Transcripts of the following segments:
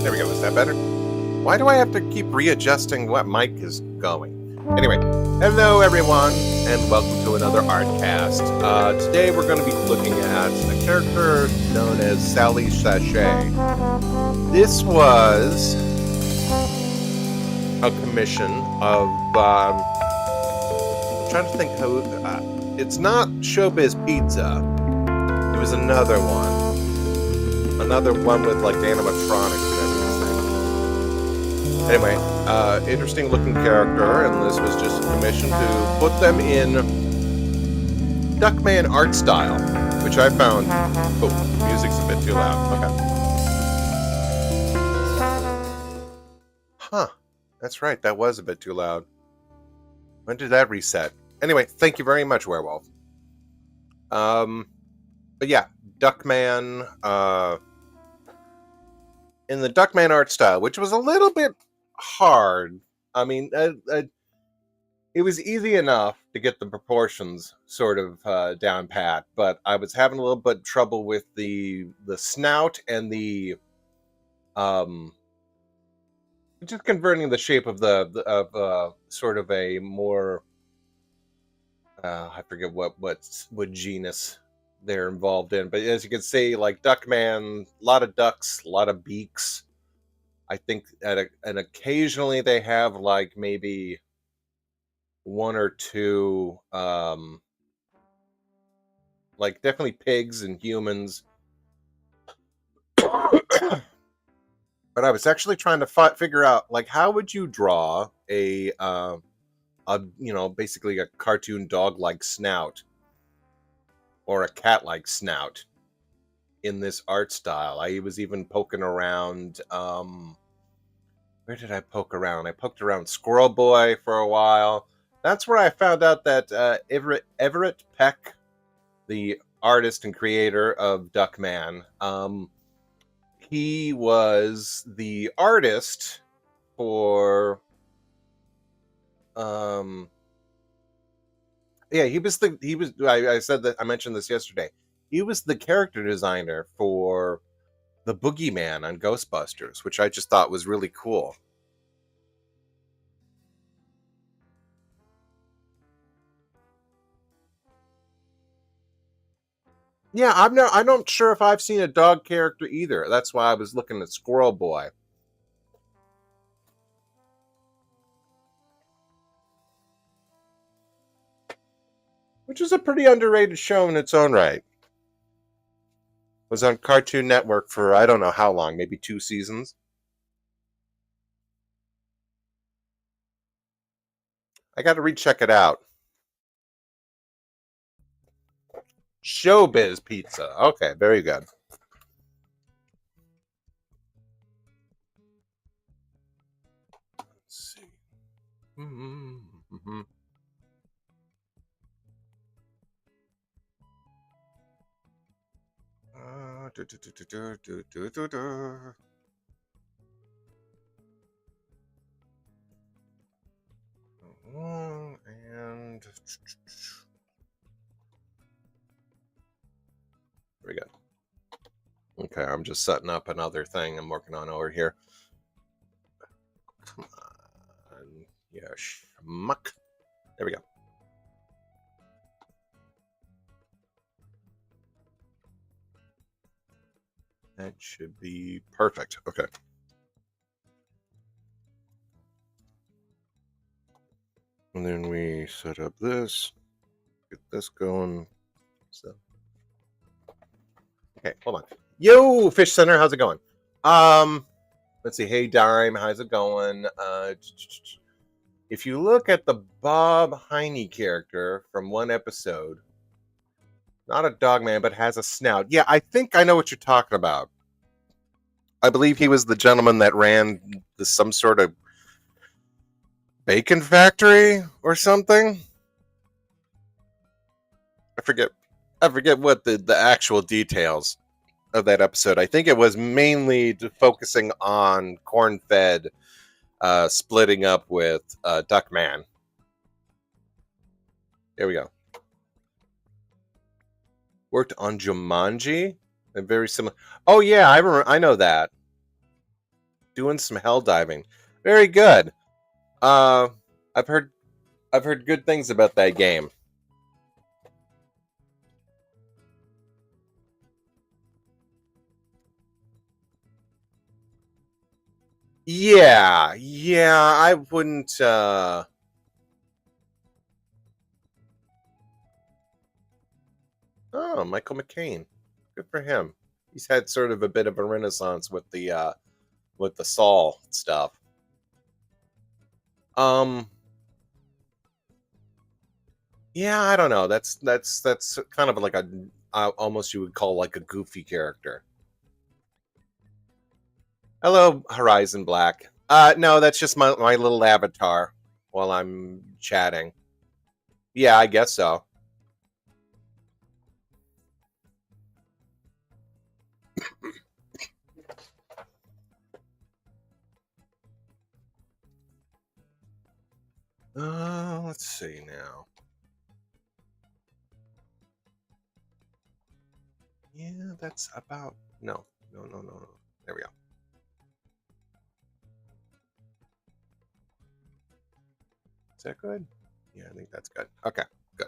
There we go. Is that better? Why do I have to keep readjusting what mic is going? Anyway, hello everyone, and welcome to another Artcast. Today we're going to be looking at a character known as Sashay. This was a commission of, I'm trying to think how, it's not Showbiz Pizza. It was another one with like animatronics and everything. Anyway, interesting looking character, and this was just a commission to put them in Duckman art style, which I found, oh, music's a bit too loud, okay. Huh, that's right, that was a bit too loud. When did that reset? Anyway, thank you very much, Werewolf. But yeah, Duckman, in the Duckman art style, which was a little bit hard. I mean, it was easy enough to get the proportions sort of down pat, but I was having a little bit of trouble with the snout and the just converting the shape of the sort of a more I forget what genus they're involved in, but as you can see, like Duckman, a lot of ducks, a lot of beaks. I think and occasionally they have like maybe one or two, like definitely pigs and humans. But I was actually trying to figure out, like, how would you draw a basically a cartoon dog-like snout or a cat-like snout in this art style. I was even poking around, where did I poke around? I poked around Squirrel Boy for a while. That's where I found out that Everett Peck, the artist and creator of Duckman, he was the artist for yeah, I said that, I mentioned this yesterday. He was the character designer for the Boogeyman on Ghostbusters, which I just thought was really cool. Yeah, I'm not sure if I've seen a dog character either. That's why I was looking at Squirrel Boy. Which is a pretty underrated show in its own right. Was on Cartoon Network for I don't know how long, maybe 2 seasons. I got to recheck it out. Showbiz Pizza. Okay, very good. Let's see. Mm-hmm. And very good. Okay, I'm just setting up another thing I'm working on over here. Come on. Yeah, schmuck. There we go. That should be perfect. Okay. And then we set up this. Get this going. So. Okay, hold on. Yo, Fish Center, how's it going? Let's see. Hey, Dime, how's it going? If you look at the Bob Heine character from one episode, not a dog man, but has a snout. Yeah, I think I know what you're talking about. I believe he was the gentleman that ran some sort of bacon factory or something. I forget what the actual details of that episode. I think it was mainly focusing on corn-fed splitting up with Duckman. There we go. Worked on Jumanji. And very similar. Oh yeah, I remember. I know that. doing some hell diving. Very good. Uh, I've heard good things about that game. Yeah, I wouldn't. Oh, Michael McCain. Good for him. He's had sort of a bit of a renaissance with the Saul stuff. Yeah, I don't know. That's kind of like a almost you would call like a goofy character. Hello, Horizon Black. No, that's just my little avatar while I'm chatting. Yeah, I guess so. Let's see now. Yeah, that's about no. There we go. Is that good? Yeah, I think that's good. Okay, good.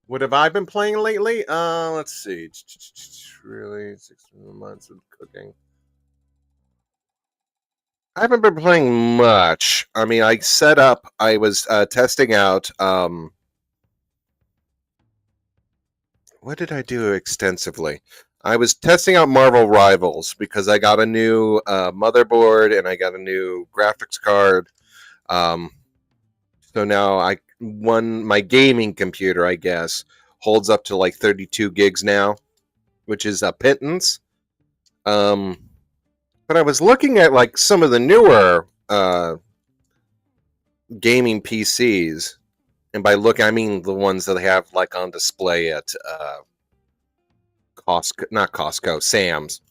What have I been playing lately? Let's see. Really, 6 months of cooking. I haven't been playing much. I mean, I was testing out. What did I do extensively? I was testing out Marvel Rivals because I got a new motherboard and I got a new graphics card. So now my gaming computer, I guess, holds up to like 32 gigs now, which is a pittance. But I was looking at like some of the newer gaming PCs, and by look I mean the ones that they have like on display at Costco, Sam's.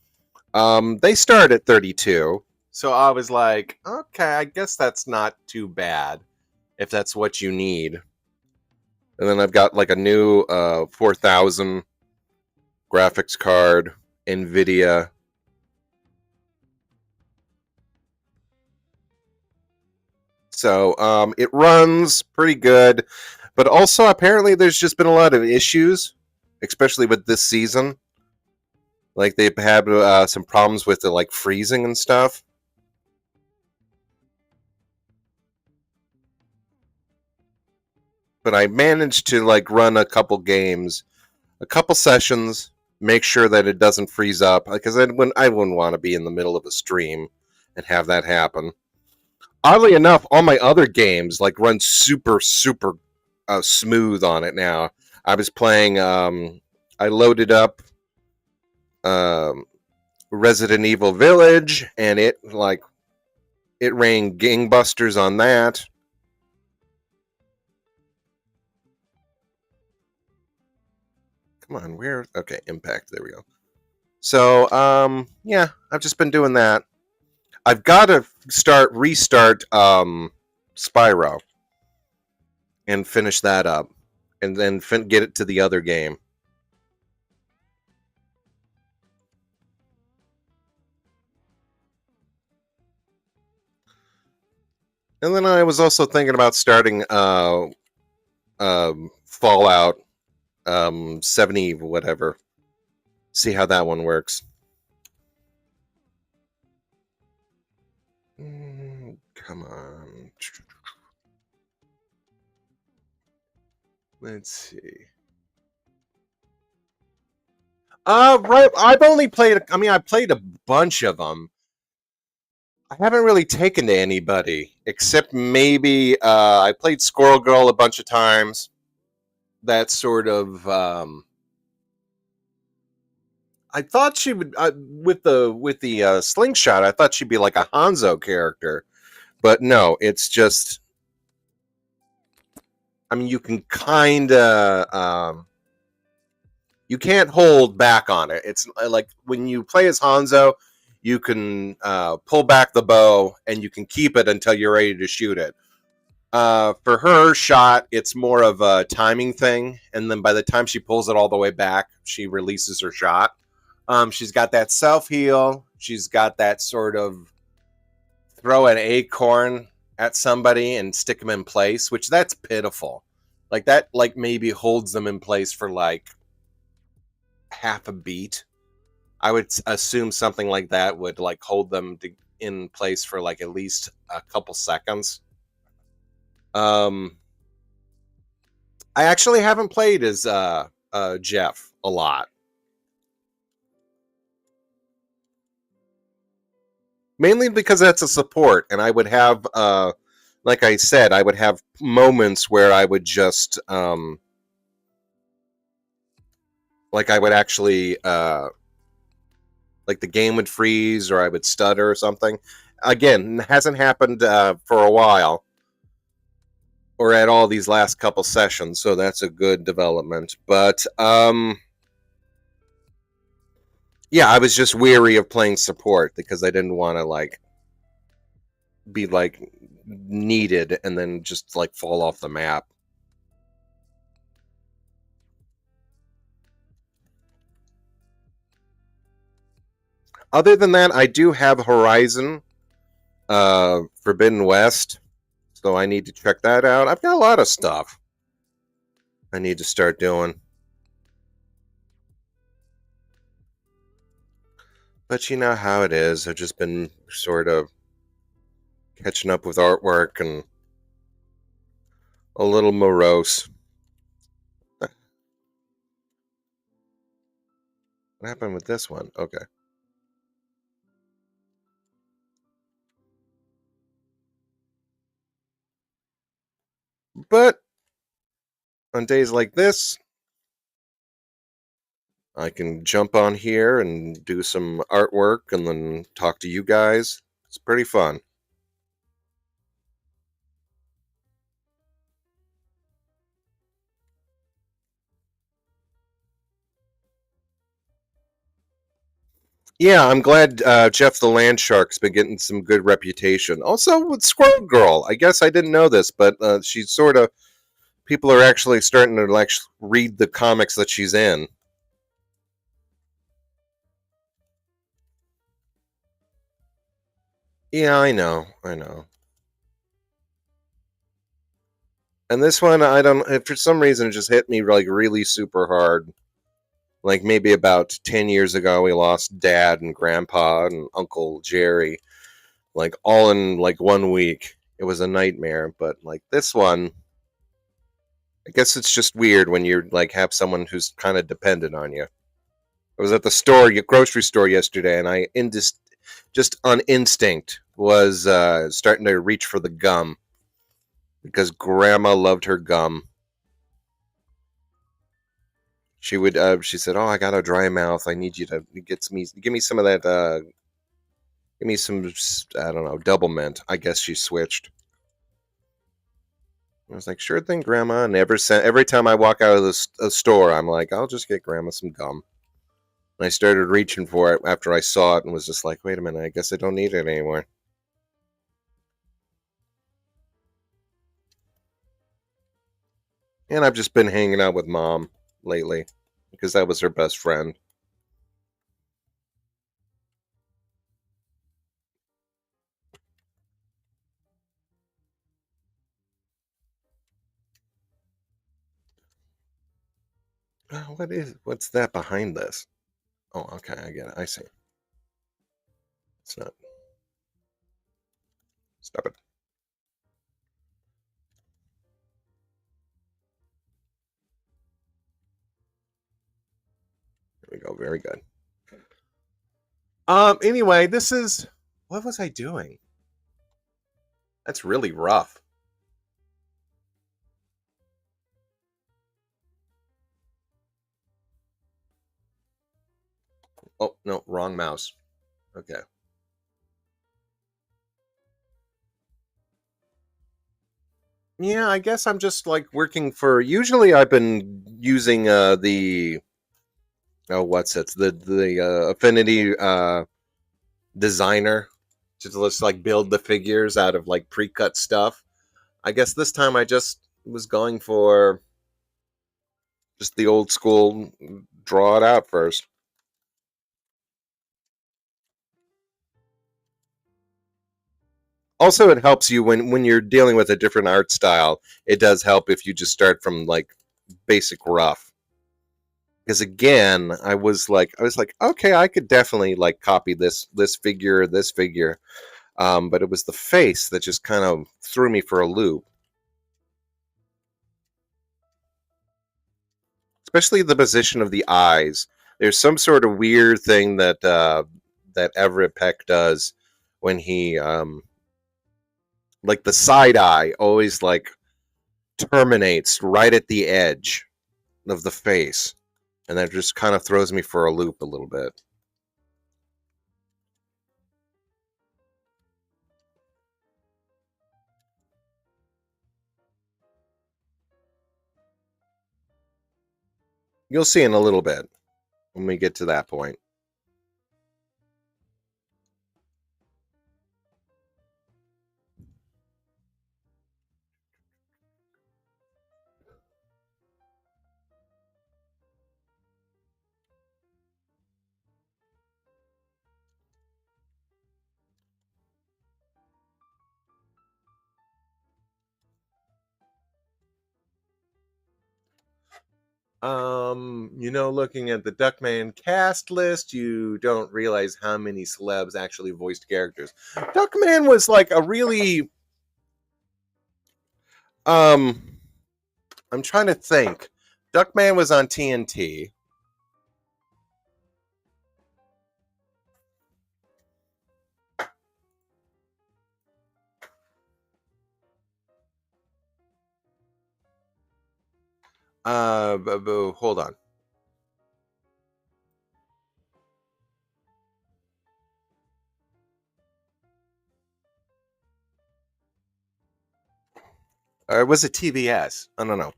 They start at 32, so I was like, okay, I guess that's not too bad if that's what you need. And then I've got like a new 4000 graphics card, NVIDIA. So it runs pretty good, but also apparently there's just been a lot of issues, especially with this season. Like they've had some problems with the like freezing and stuff. But I managed to like run a couple games, a couple sessions, make sure that it doesn't freeze up because I wouldn't want to be in the middle of a stream and have that happen. Oddly enough, all my other games like run super smooth on it now. I was playing. I loaded up Resident Evil Village, and it ran gangbusters on that. Come on, okay, Impact. There we go. So, yeah, I've just been doing that. I've got to restart Spyro and finish that up, and then get it to the other game. And then I was also thinking about starting Fallout 70, whatever. See how that one works. Come on. Let's see. Right. I've only played. I mean, I played a bunch of them. I haven't really taken to anybody except maybe I played Squirrel Girl a bunch of times. That sort of. I thought she would with the slingshot. I thought she'd be like a Hanzo character, but no, it's just. I mean, you can kind of. You can't hold back on it. It's like when you play as Hanzo, you can pull back the bow and you can keep it until you're ready to shoot it. For her shot, it's more of a timing thing, and then by the time she pulls it all the way back, she releases her shot. She's got that self heal. She's got that sort of throw an acorn at somebody and stick them in place, which that's pitiful. Like that, like maybe holds them in place for like half a beat. I would assume something like that would like hold them in place for like at least a couple seconds. I actually haven't played as Jeff a lot. Mainly because that's a support, and I would have, like I said, I would have moments where I would just, like I would actually, like the game would freeze or I would stutter or something. Again, hasn't happened for a while, or at all these last couple sessions, so that's a good development. But yeah, I was just weary of playing support because I didn't want to like be like needed and then just like fall off the map. Other than that, I do have Horizon Forbidden West, so I need to check that out. I've got a lot of stuff I need to start doing. But you know how it is. I've just been sort of catching up with artwork and a little morose. What happened with this one? Okay. But on days like this, I can jump on here and do some artwork and then talk to you guys. It's pretty fun. Yeah, I'm glad Jeff the Land Shark's been getting some good reputation. Also with Squirrel Girl. I guess I didn't know this, but she's sort of people are actually starting to like read the comics that she's in. Yeah, I know. I know. And this one, I don't. For some reason, it just hit me like really super hard. Like maybe about 10 years ago, we lost Dad and Grandpa and Uncle Jerry, like all in like 1 week. It was a nightmare. But like this one, I guess it's just weird when you like have someone who's kind of dependent on you. I was at the store, grocery store yesterday, and I just on instinct was starting to reach for the gum because Grandma loved her gum. She would. She said, "Oh, I got a dry mouth. I need you to give me some of that. Give me some. I don't know, double mint." I guess she switched. I was like, "Sure thing, Grandma." And every time I walk out of the store, I'm like, "I'll just get Grandma some gum." And I started reaching for it after I saw it and was just like, "Wait a minute. I guess I don't need it anymore." And I've just been hanging out with Mom lately because that was her best friend. What's that behind this? Oh, okay, I get it. I see. It's not. Stop it. There we go. Very good. Anyway, this is what was I doing? That's really rough. Oh, no, wrong mouse. Okay. Yeah, I guess I'm just like working for usually I've been using the oh what's it? The Affinity designer to just like build the figures out of like pre-cut stuff. I guess this time I just was going for just the old school, draw it out first. Also, it helps you when you're dealing with a different art style. It does help if you just start from like basic rough. Because again, I was like, okay, I could definitely like copy this figure, but it was the face that just kind of threw me for a loop. Especially the position of the eyes. There's some sort of weird thing that Everett Peck does when he like the side eye always like terminates right at the edge of the face, and that just kind of throws me for a loop a little bit. You'll see in a little bit when we get to that point. Looking at the Duckman cast list, you don't realize how many celebs actually voiced characters. Duckman was like a really um I'm trying to think. Duckman was on TNT. Hold on. Or was it TBS? I don't know.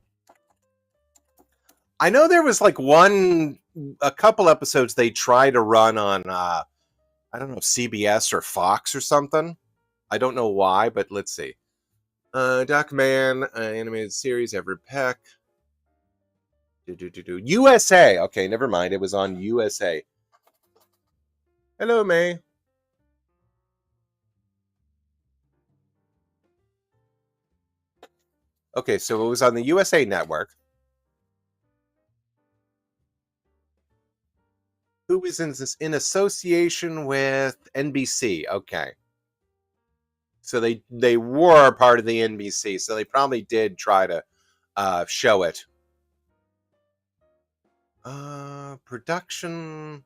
I know there was like a couple episodes they tried to run on, I don't know, CBS or Fox or something. I don't know why, but let's see. Duckman, animated series, Everett Peck. USA. Okay, never mind. It was on USA. Hello, May. Okay, so it was on the USA Network. Who was in association with NBC? Okay, so they were part of the NBC, so they probably did try to show it. Production.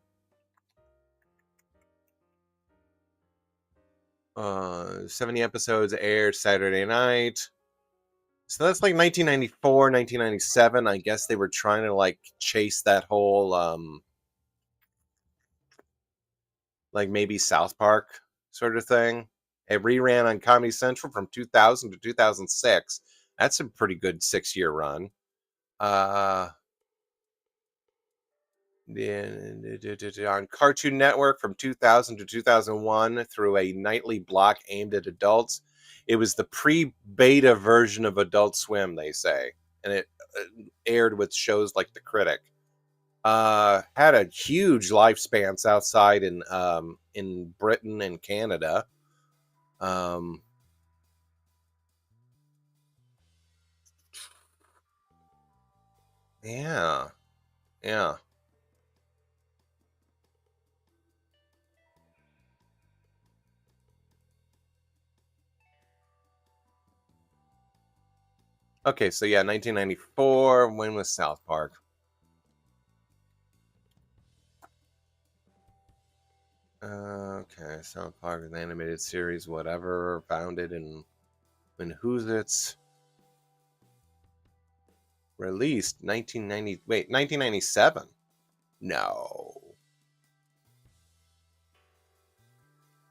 70 episodes aired Saturday night. So that's like 1994, 1997. I guess they were trying to like chase that whole like maybe South Park sort of thing. It reran on Comedy Central from 2000 to 2006. That's a pretty good 6-year run. On Cartoon Network from 2000 to 2001 through a nightly block aimed at adults. It was the pre-beta version of Adult Swim, they say, and it aired with shows like The Critic. Had a huge lifespans outside in Britain and Canada. Yeah, yeah. Okay, so yeah, 1994. When was South Park? Okay, South Park, an animated series, whatever, founded in who's it's released 1990. Wait, 1997? No.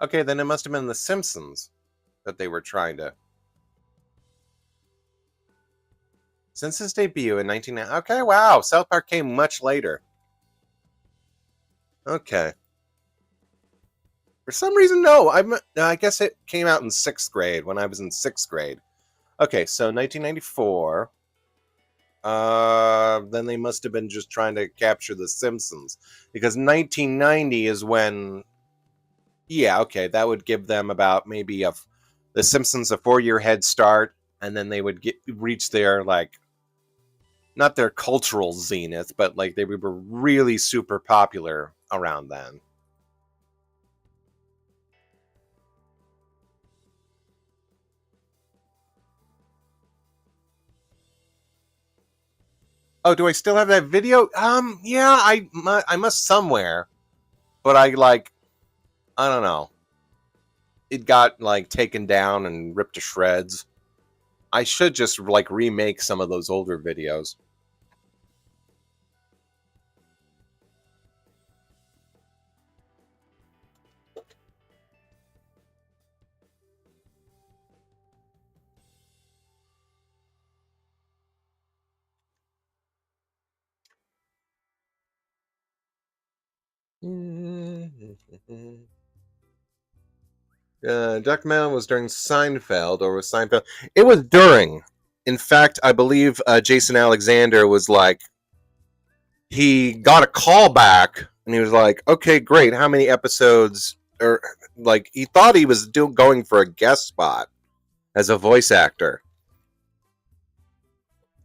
Okay, then it must have been The Simpsons that they were trying to. Since its debut in 1990. Okay, wow, South Park came much later. Okay. For some reason, no. I guess it came out in 6th grade when I was in 6th grade. Okay, so 1994. Then they must have been just trying to capture The Simpsons, because 1990 is when. Yeah, okay, that would give them about maybe The Simpsons a 4-year head start, and then they would reach their like not their cultural zenith, but like they were really super popular around then. Oh, do I still have that video? Yeah, I must somewhere, but I don't know. It got like taken down and ripped to shreds. I should just like remake some of those older videos. Duckman was during Seinfeld, or was Seinfeld? It was during. In fact, I believe Jason Alexander was like, he got a call back, and he was like, "Okay, great. How many episodes?" Or like, he thought he was going for a guest spot as a voice actor,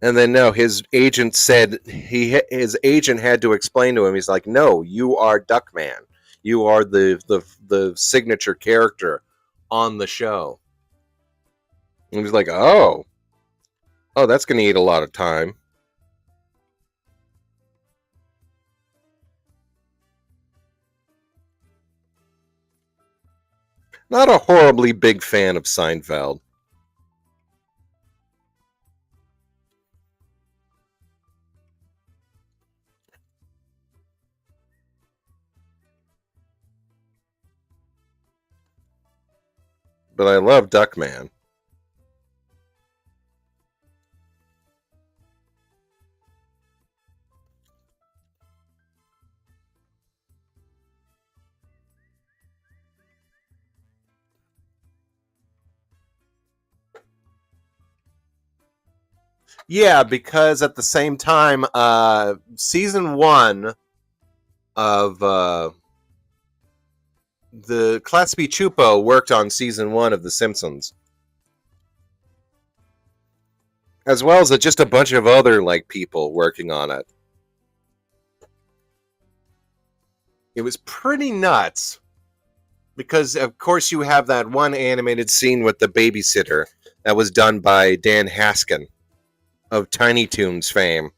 and then no, his agent said his agent had to explain to him. He's like, "No, you are Duckman. You are the signature character on the show." And he was like, "Oh, that's going to eat a lot of time." Not a horribly big fan of Seinfeld. But I love Duckman. Yeah, because at the same time, season 1 of the Class B Chupo worked on season 1 of The Simpsons, as well as just a bunch of other like people working on it. It was pretty nuts because, of course, you have that one animated scene with the babysitter that was done by Dan Haskin of Tiny Toons fame.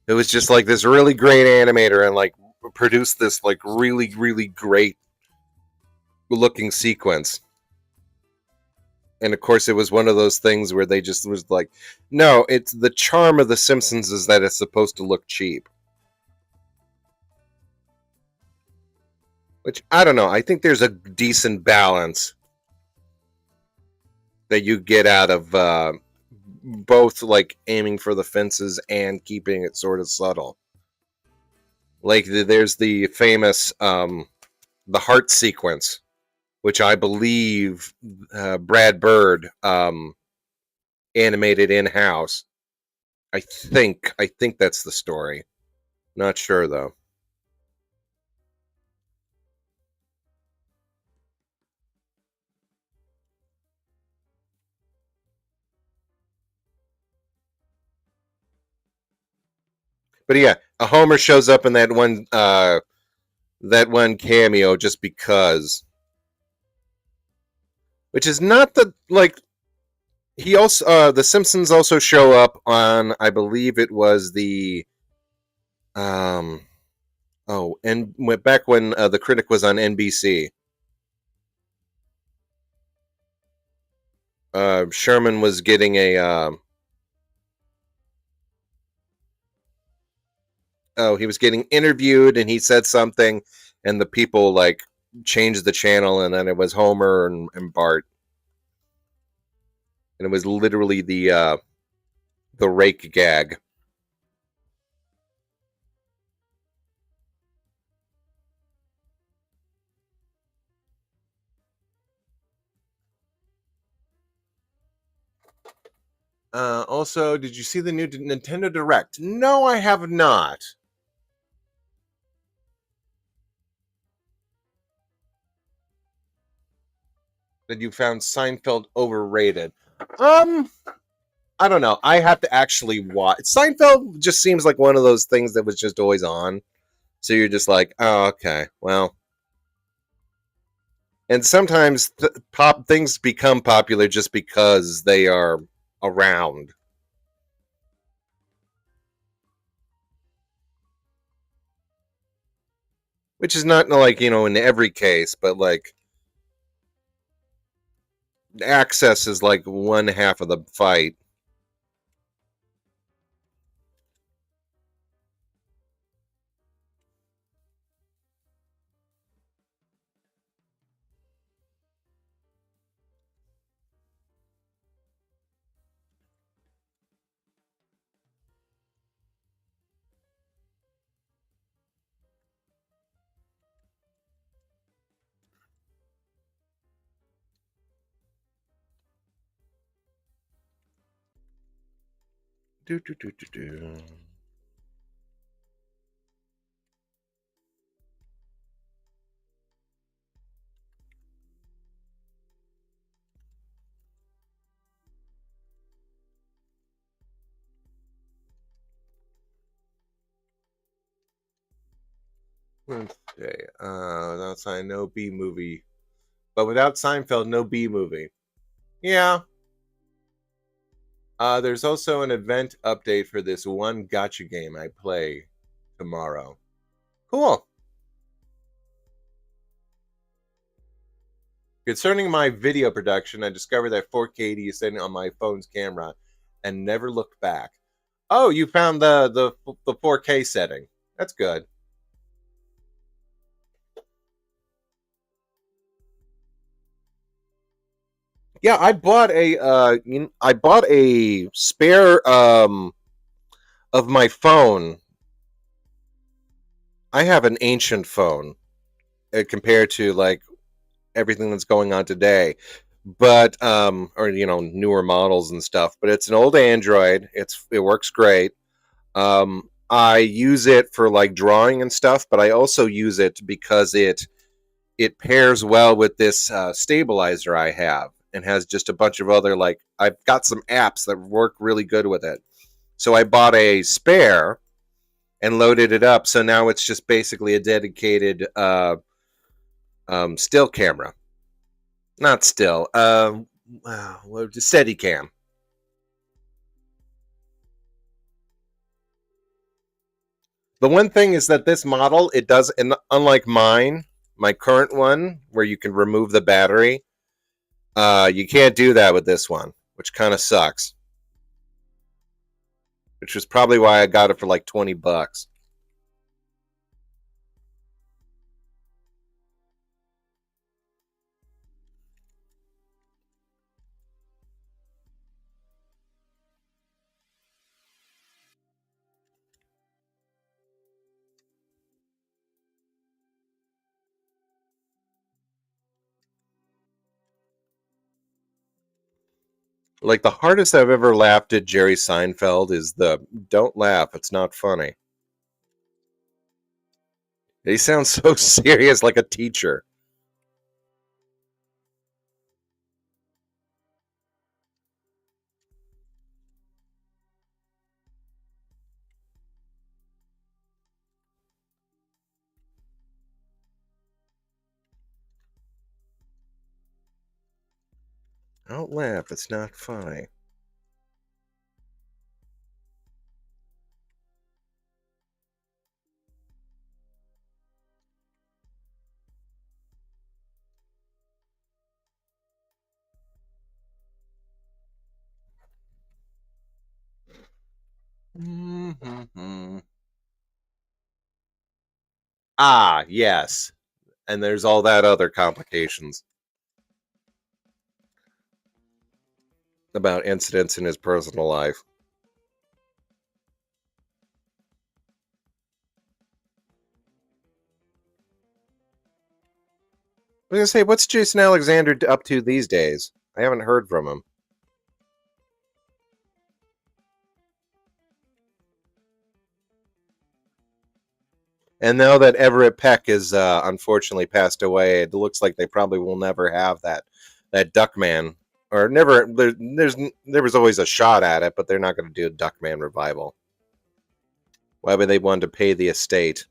It was just like this really great animator and like produced this like really really great looking sequence. And of course, it was one of those things where they just was like, no, it's the charm of The Simpsons is that it's supposed to look cheap. Which I don't know. I think there's a decent balance that you get out of both like aiming for the fences and keeping it sort of subtle. Like there's the famous the heart sequence, which I believe Brad Bird animated in house. I think that's the story. Not sure though. But yeah, a Homer shows up in that one cameo just because, which is not the like he also the Simpsons also show up on, I believe it was the um and went back when the Critic was on NBC. Sherman was getting a he was getting interviewed and he said something, and the people like changed the channel, and then it was Homer and Bart, and it was literally the rake gag. Also, did you see the new Nintendo Direct? No, I have not. That you found Seinfeld overrated. I don't know. I have to actually watch. Seinfeld just seems like one of those things that was just always on. So you're just like, oh, okay, well. And sometimes pop things become popular just because they are around. Which is not like, in every case, but like access is like one half of the fight. Do, do, do, do, do. Let's see. Outside, no B movie. But without Seinfeld, no B movie. Yeah. There's also an event update for this one gotcha game I play tomorrow. Cool. Concerning my video production, I discovered that 4K is setting on my phone's camera and never looked back. Oh, you found the 4K setting. That's good. Yeah, I bought a spare of my phone. I have an ancient phone compared to like everything that's going on today, but or newer models and stuff. But it's an old Android. It works great. I use it for like drawing and stuff, but I also use it because it pairs well with this stabilizer I have and has just a bunch of other like I've got some apps that work really good with it. So I bought a spare and loaded it up. So now it's just basically a dedicated still camera. Not still. Steady cam. The one thing is that this model, it does, and unlike mine, my current one, where you can remove the battery, you can't do that with this one, which kind of sucks. Which was probably why I got it for like $20. Like the hardest I've ever laughed at Jerry Seinfeld is the "Don't laugh, it's not funny." He sounds so serious, like a teacher. Don't laugh, it's not funny. Mm-hmm. Ah, yes. And there's all that other complications about incidents in his personal life. I was gonna say, what's Jason Alexander up to these days? I haven't heard from him. And now that Everett Peck is unfortunately passed away, it looks like they probably will never have that Duckman, or never. There was always a shot at it, but they're not going to do a Duckman revival. Why would they want to pay the estate?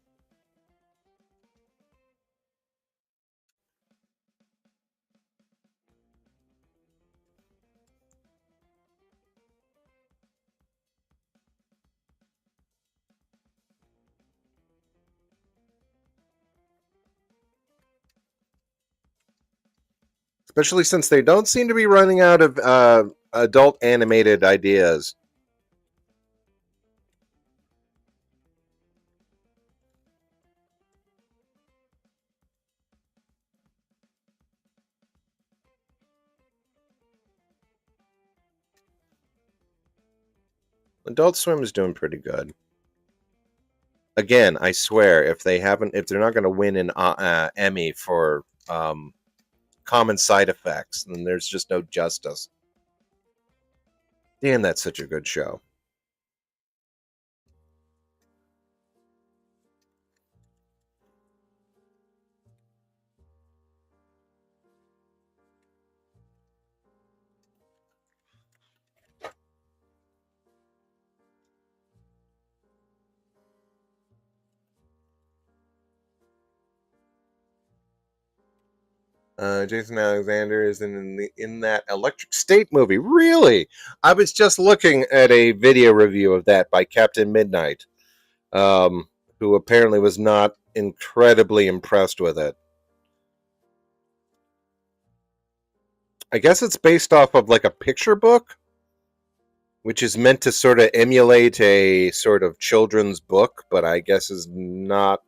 Especially since they don't seem to be running out of adult animated ideas. Adult Swim is doing pretty good. Again, I swear, if they're not going to win an Emmy for common side effects, then there's just no justice. Damn, that's such a good show. Jason Alexander is in that Electric State movie. Really? I was just looking at a video review of that by Captain Midnight, who apparently was not incredibly impressed with it. I guess it's based off of like a picture book, which is meant to sort of emulate a sort of children's book, but I guess is not.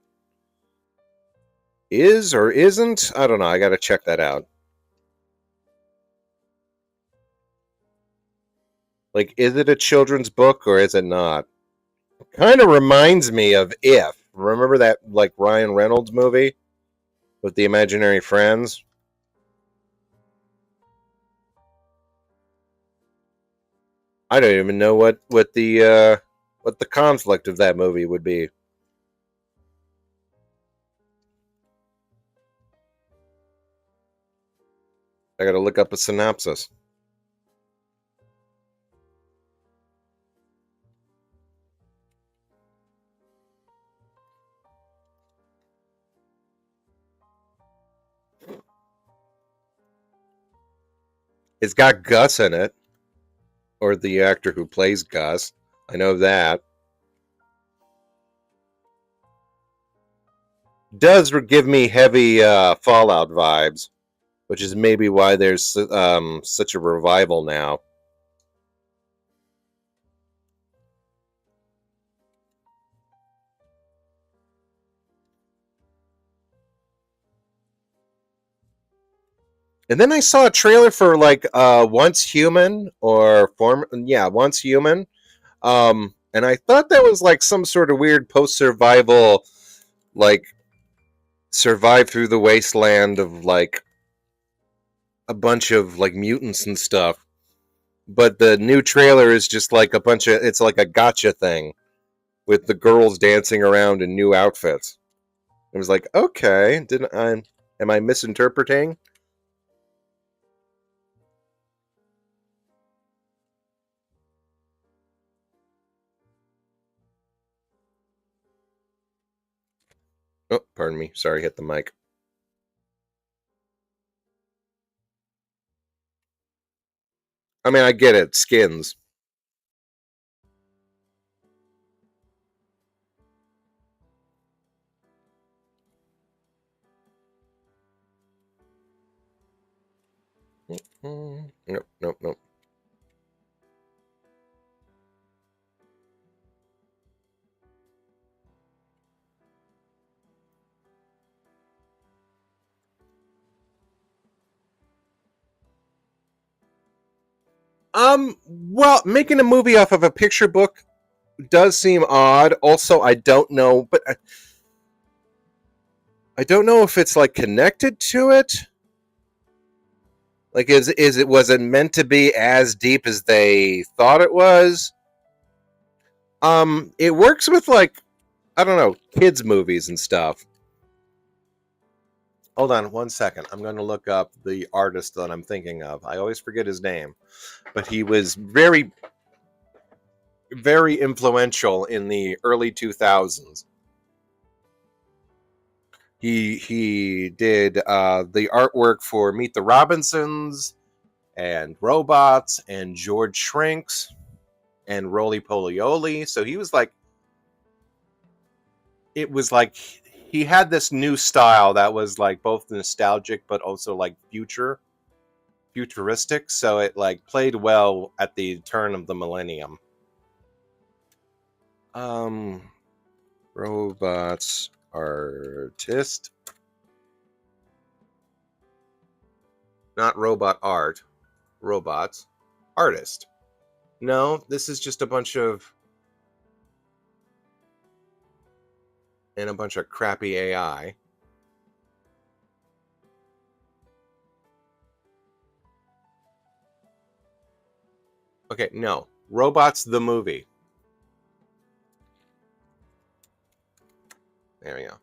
Is or isn't? I don't know. I got to check that out. Like, is it a children's book or is it not? Kind of reminds me of If. Remember that, like, Ryan Reynolds movie with the imaginary friends? I don't even know what the conflict of that movie would be. I got to look up a synopsis. It's got Gus in it, or the actor who plays Gus. I know that. Does give me heavy Fallout vibes, which is maybe why there's such a revival now. And then I saw a trailer for like Once Human or Once Human. And I thought that was like some sort of weird post-survival, like survive through the wasteland of like a bunch of like mutants and stuff. But the new trailer is just like it's like a gotcha thing with the girls dancing around in new outfits. It was like, okay, am I misinterpreting? Oh, pardon me. Sorry, hit the mic. I mean, I get it. Skins. Nope. Well, making a movie off of a picture book does seem odd. Also, I don't know, but I don't know if it's like connected to it. Like, was it meant to be as deep as they thought it was? It works with like I don't know, kids movies and stuff. Hold on 1 second. I'm going to look up the artist that I'm thinking of. I always forget his name, but he was very, very influential in the early 2000s. He did the artwork for Meet the Robinsons and Robots and George Shrinks and Roly Poly Oly. So he was like, it was like he had this new style that was like both nostalgic but also like futuristic. So it like played well at the turn of the millennium. Robots artist, not robot art. Robots artist. No, this is just a bunch of crappy AI. Okay, no. Robots the movie. There we go.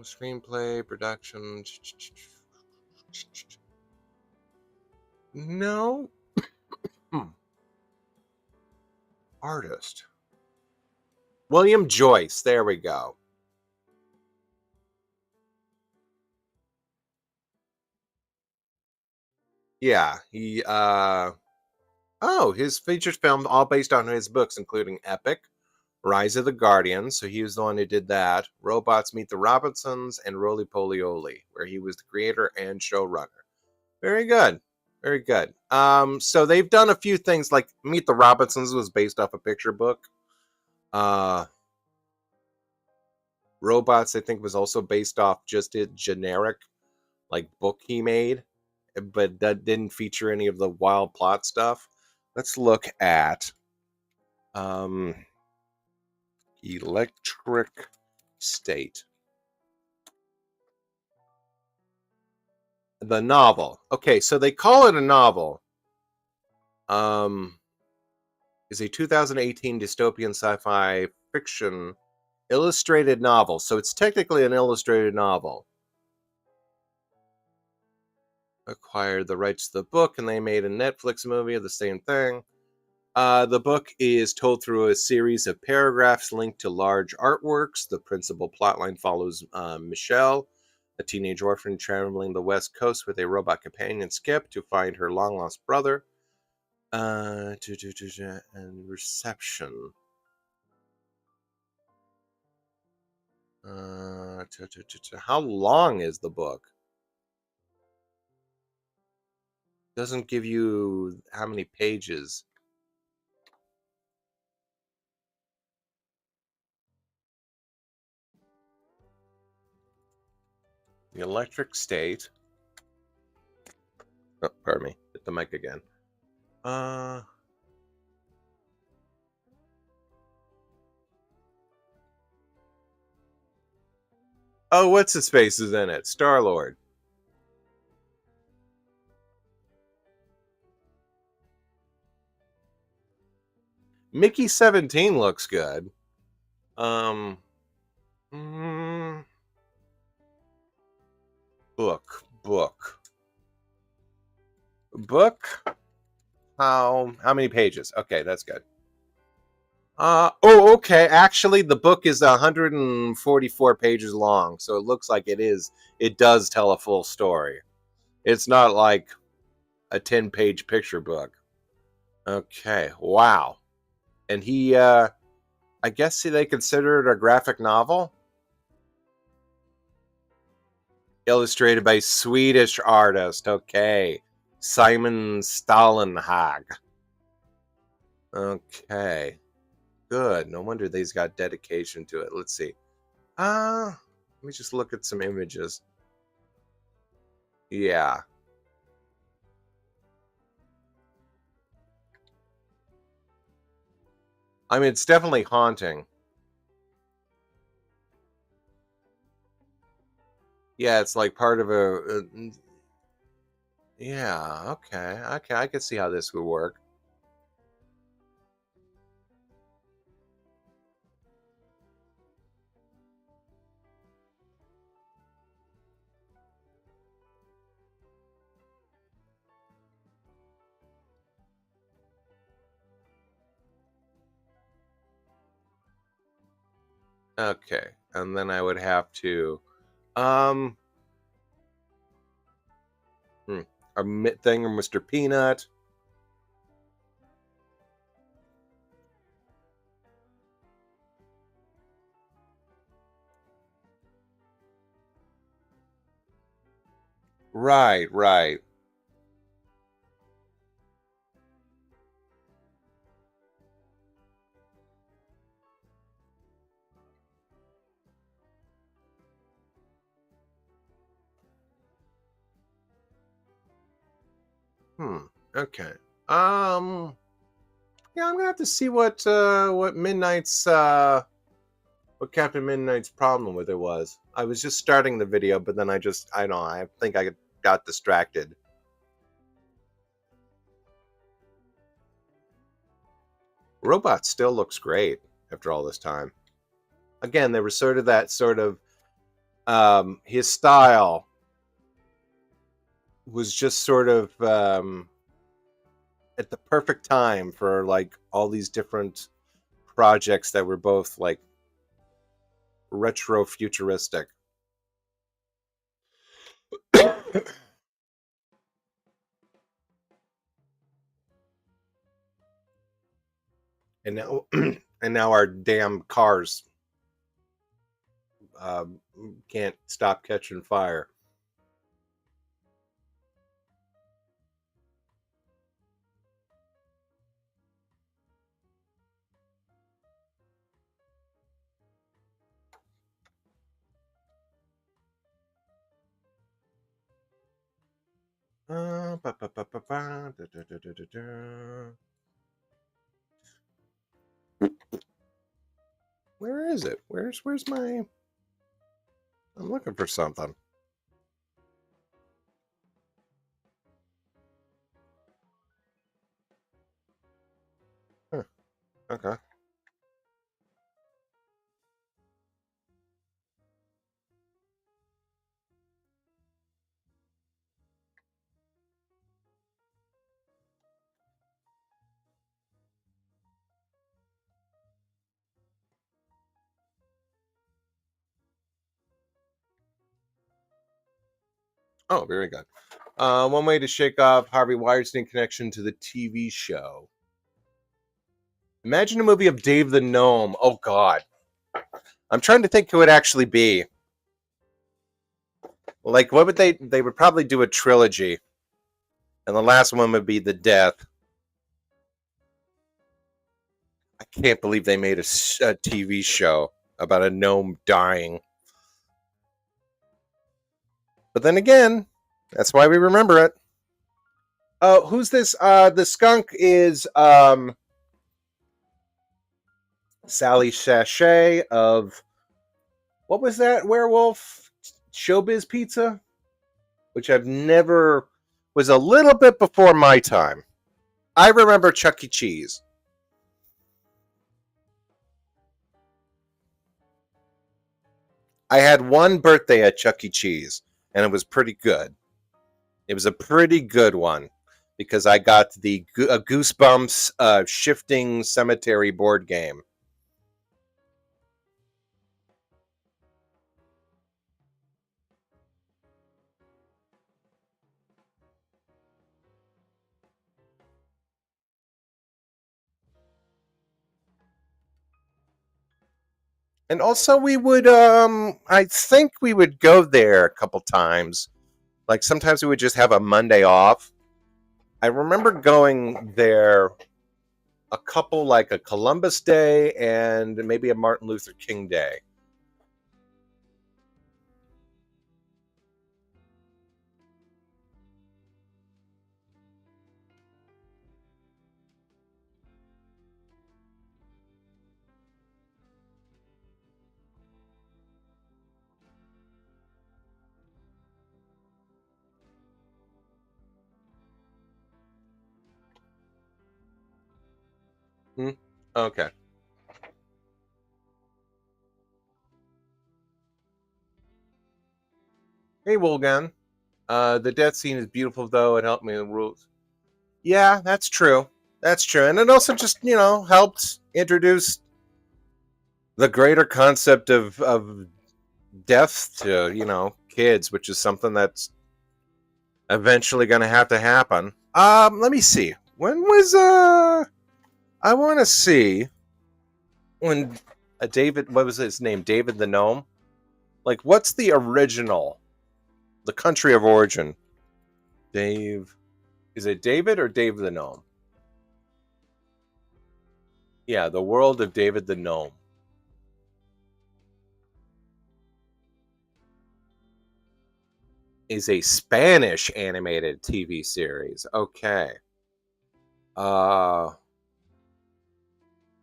Screenplay, production. No. Artist. William Joyce. There we go. Yeah, he his features filmed all based on his books, including Epic, Rise of the Guardians. So he was the one who did that. Robots Meet the Robinsons and Roly Poly Oly, where he was the creator and showrunner. Very good. Very good. So they've done a few things like Meet the Robinsons was based off a picture book. Robots, I think, was also based off just a generic like book he made, but that didn't feature any of the wild plot stuff. Let's look at Electric State. The novel. Okay, so they call it a novel. Is a 2018 dystopian sci-fi fiction illustrated novel. So it's technically an illustrated novel. Acquired the rights to the book, and they made a Netflix movie of the same thing. The book is told through a series of paragraphs linked to large artworks. The principal plotline follows Michelle, a teenage orphan traveling the West Coast with a robot companion, Skip, to find her long-lost brother. And reception. How long is the book? Doesn't give you how many pages. The Electric State. Oh, pardon me. Hit the mic again. Oh, what's his face is in it? Star-Lord. Mickey 17 looks good. Book. How many pages? Okay, that's good. Okay. Actually, the book is 144 pages long, so it looks like it does tell a full story. It's not like a 10-page picture book. Okay, wow. And he, I guess they consider it a graphic novel? Illustrated by Swedish artist. Okay. Simon Stalenhag. Okay. Good. No wonder they's got dedication to it. Let's see. Let me just look at some images. Yeah. I mean, it's definitely haunting. Yeah, it's like part of a yeah, okay. I can see how this would work. Okay, and then I would have to, um, a thing or Mr. Peanut. Right, right. Okay. Um, yeah, I'm gonna have to see what Midnight's what Captain Midnight's problem with it was. I was just starting the video, but then I don't know, I think I got distracted. Robot still looks great after all this time. Again, there was sort of that sort of his style was just sort of at the perfect time for like all these different projects that were both like retro futuristic. And now and now our damn cars um, can't stop catching fire. Where is it? Where's my? I'm looking for something. Huh, okay. Oh, very good. One way to shake off Harvey Weinstein connection to the TV show. Imagine a movie of Dave the Gnome. Oh God, I'm trying to think who it actually be. Like, what would they? They would probably do a trilogy, and the last one would be the death. I can't believe they made a TV show about a gnome dying. But then again, that's why we remember it. Oh, who's this? The skunk is Sally Sashay of what was that werewolf Showbiz Pizza, which I've never was a little bit before my time. I remember Chuck E. Cheese. I had one birthday at Chuck E. Cheese, and it was pretty good. It was a pretty good one because I got the Goosebumps Shifting Cemetery board game. And also we would I think we would go there a couple times. Like sometimes we would just have a Monday off. I remember going there a couple like a Columbus Day and maybe a Martin Luther King Day. Hmm? Okay. Hey Wolgan. The death scene is beautiful though. It helped me in the rules. Yeah, that's true. That's true. And it also just, helped introduce the greater concept of death to, kids, which is something that's eventually going to have to happen. Let me see. When was I want to see when David, what was his name? David the Gnome. Like, what's the original, the country of origin? Dave, is it David or Dave the Gnome? Yeah, the world of David the Gnome. Is a Spanish animated TV series. Okay. But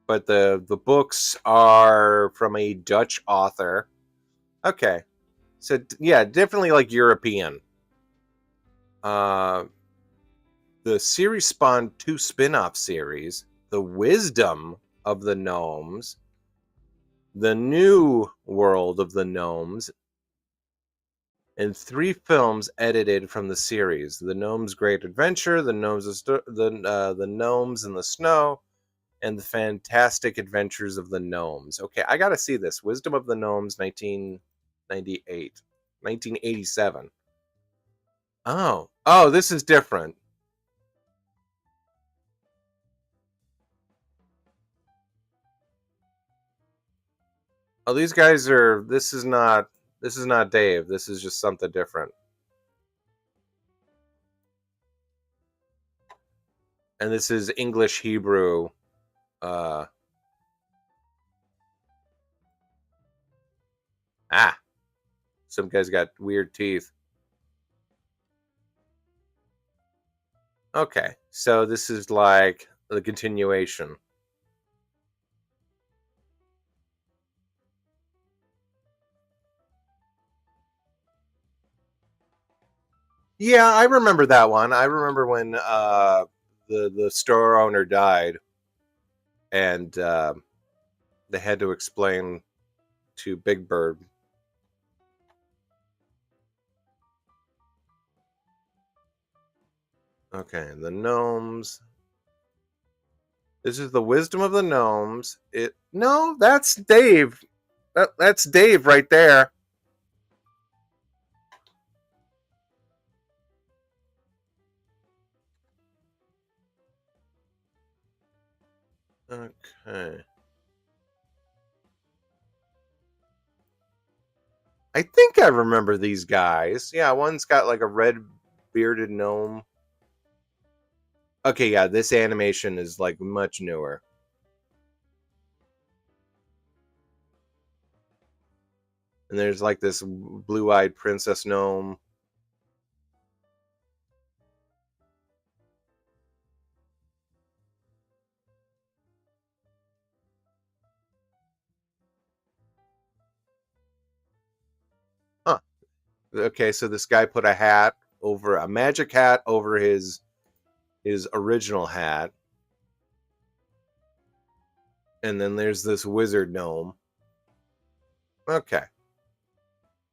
the books are from a Dutch author. Okay. So yeah, definitely like European. The series spawned 2 spin-off series, The Wisdom of the Gnomes, The New World of the Gnomes, and 3 films edited from the series: The Gnomes' Great Adventure, The Gnomes the Gnomes in the Snow, and The Fantastic Adventures of the Gnomes. Okay, I gotta see this. Wisdom of the Gnomes, 1998, 1987. Oh, this is different. Oh, these guys are. This is not Dave. This is just something different. And this is English Hebrew. Some guys got weird teeth. Okay, so this is like the continuation. Yeah, I remember that one. I remember when the store owner died, and they had to explain to Big Bird. Okay, the gnomes. This is the wisdom of the gnomes. That's Dave. That's Dave right there. Okay. I think I remember these guys. Yeah, one's got like a red bearded gnome. Okay, yeah, this animation is like much newer. And there's like this blue-eyed princess gnome. Huh. Okay, so this guy put a magic hat over his original hat. And then there's this wizard gnome. Okay.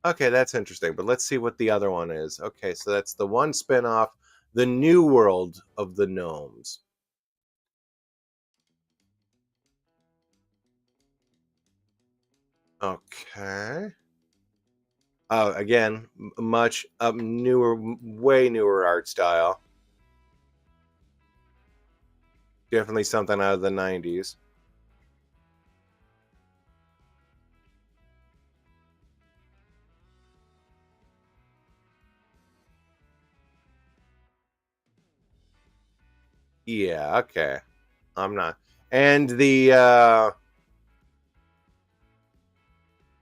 Okay, that's interesting. But let's see what the other one is. Okay, so that's the one spinoff, The New World of the Gnomes. Okay. Again, much newer, way newer art style. Definitely something out of the 90s. Yeah, okay. I'm not. And I'm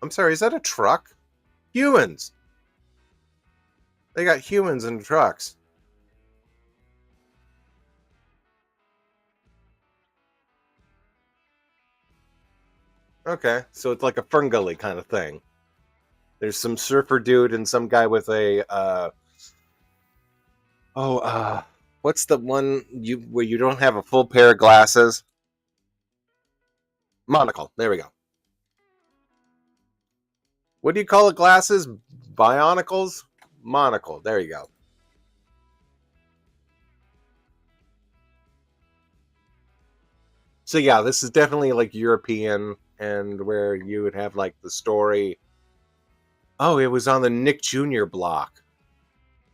sorry, is that a truck? Humans. They got humans in trucks. Okay, so it's like a Ferngully kind of thing. There's some surfer dude and some guy with a what's the one where you don't have a full pair of glasses? Monocle. There we go. What do you call it? Glasses? Bionicles? Monocle. There you go. So yeah, this is definitely like European and where you would have like the story. Oh, it was on the Nick Jr. block.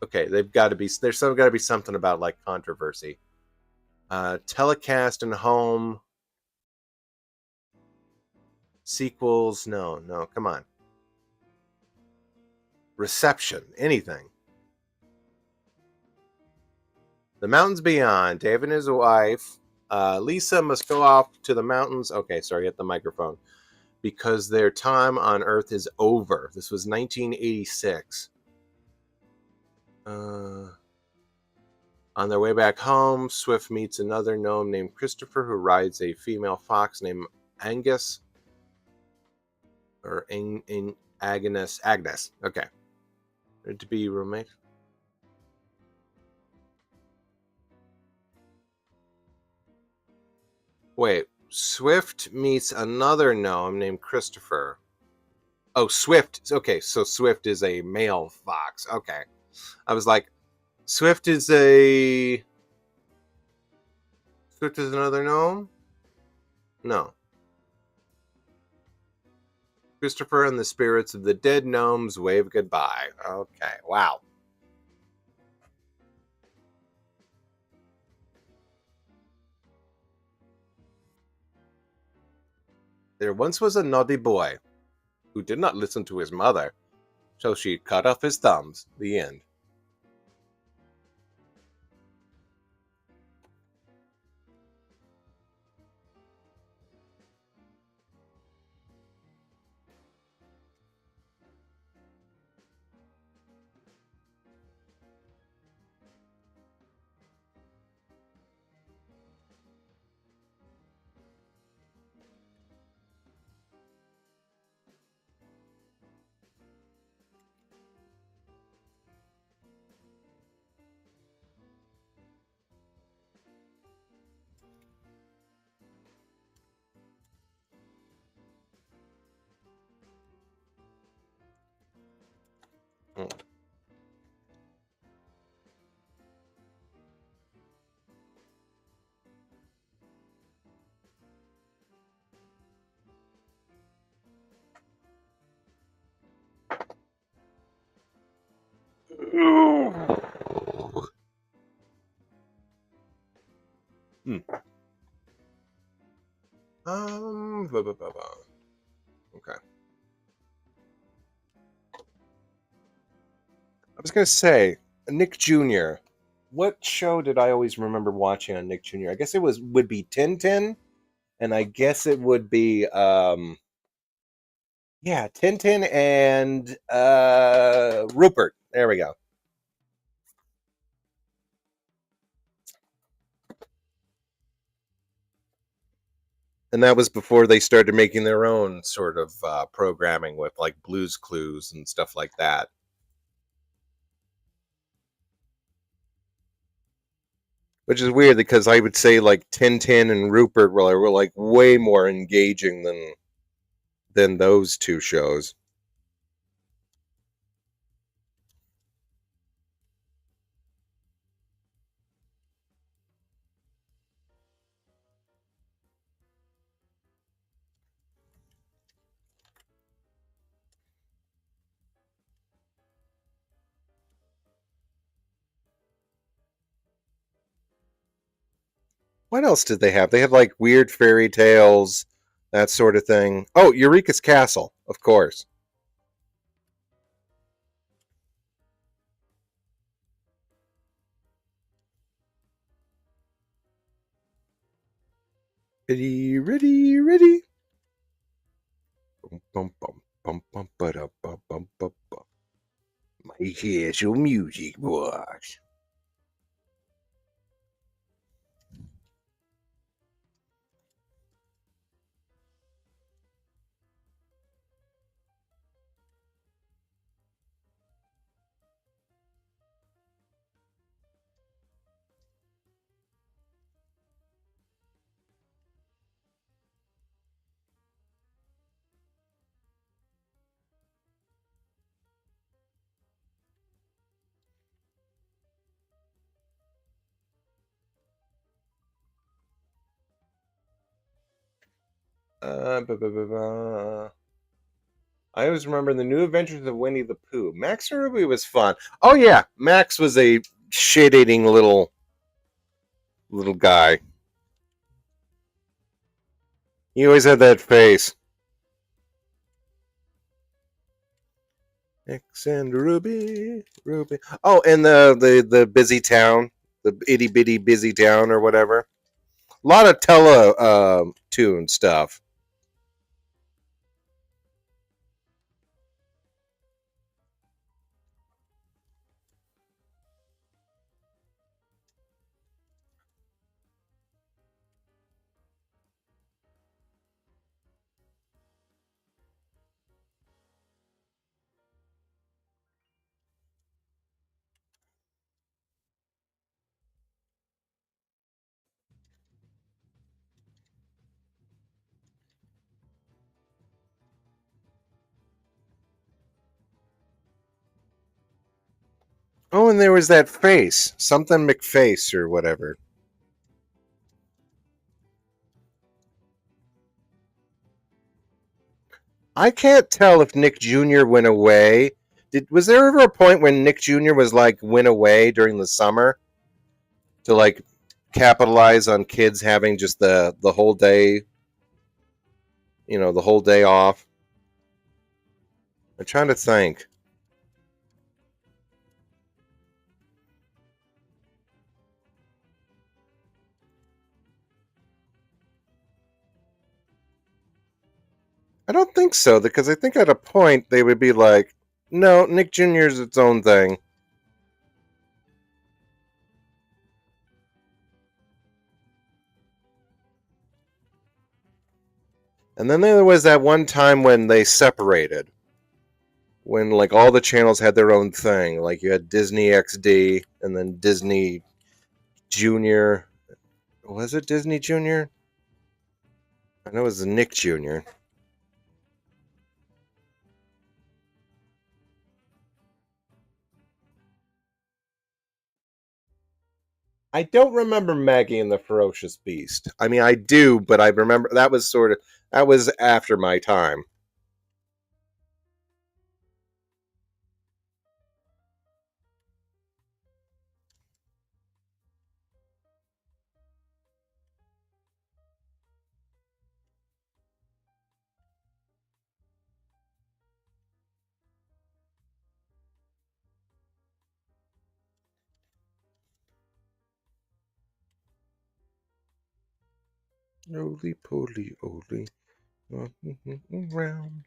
Okay, they've got to be. There's got to be something about like controversy. Telecast and home sequels. No, no, come on. Reception, anything. The Mountains Beyond. Dave and his wife, Lisa, must go off to the mountains. Okay, sorry, hit the microphone. Because their time on Earth is over. This was 1986. On their way back home, Swift meets another gnome named Christopher who rides a female fox named Angus. Or Agnes. Agnes. Okay. To be roommates. Wait. Swift meets another gnome named Christopher. Oh, Swift. Okay, so Swift is a male fox. Okay. I was like, Swift is another gnome? No. Christopher and the spirits of the dead gnomes wave goodbye. Okay, wow. There once was a naughty boy who did not listen to his mother, so she cut off his thumbs. The end. Hmm. Okay. I was gonna say Nick Jr. What show did I always remember watching on Nick Jr.? I guess it would be Tintin, and I guess it would be yeah, Tintin and Rupert. There we go. And that was before they started making their own sort of programming with like Blues Clues and stuff like that. Which is weird because I would say like Tintin and Rupert were like way more engaging than those two shows. What else did they have? They had like weird fairy tales, that sort of thing. Oh, Eureka's Castle, of course. Ready, ready, ready. Bum, bum, bum, bum, bum, ba-da, bum, bum, bum, bum. My here's your music, boys. I always remember the New Adventures of Winnie the Pooh. Max and Ruby was fun. Oh yeah, Max was a shit-eating little guy. He always had that face. Max and Ruby, Ruby. Oh, and the busy town, the itty bitty busy town or whatever. A lot of tele tune stuff. Oh, and there was that face, something McFace or whatever. I can't tell if Nick Jr. went away. Was there ever a point when Nick Jr. was like went away during the summer to like capitalize on kids having just the whole day, the whole day off? I'm trying to think. I don't think so because I think at a point they would be like, "No, Nick Jr.'s its own thing." And then there was that one time when they separated, when like all the channels had their own thing. Like you had Disney XD and then Disney Junior. Was it Disney Junior? I know it was Nick Jr. I don't remember Maggie and the Ferocious Beast. I mean, I do, but I remember that was after my time. Roly poly oly, round.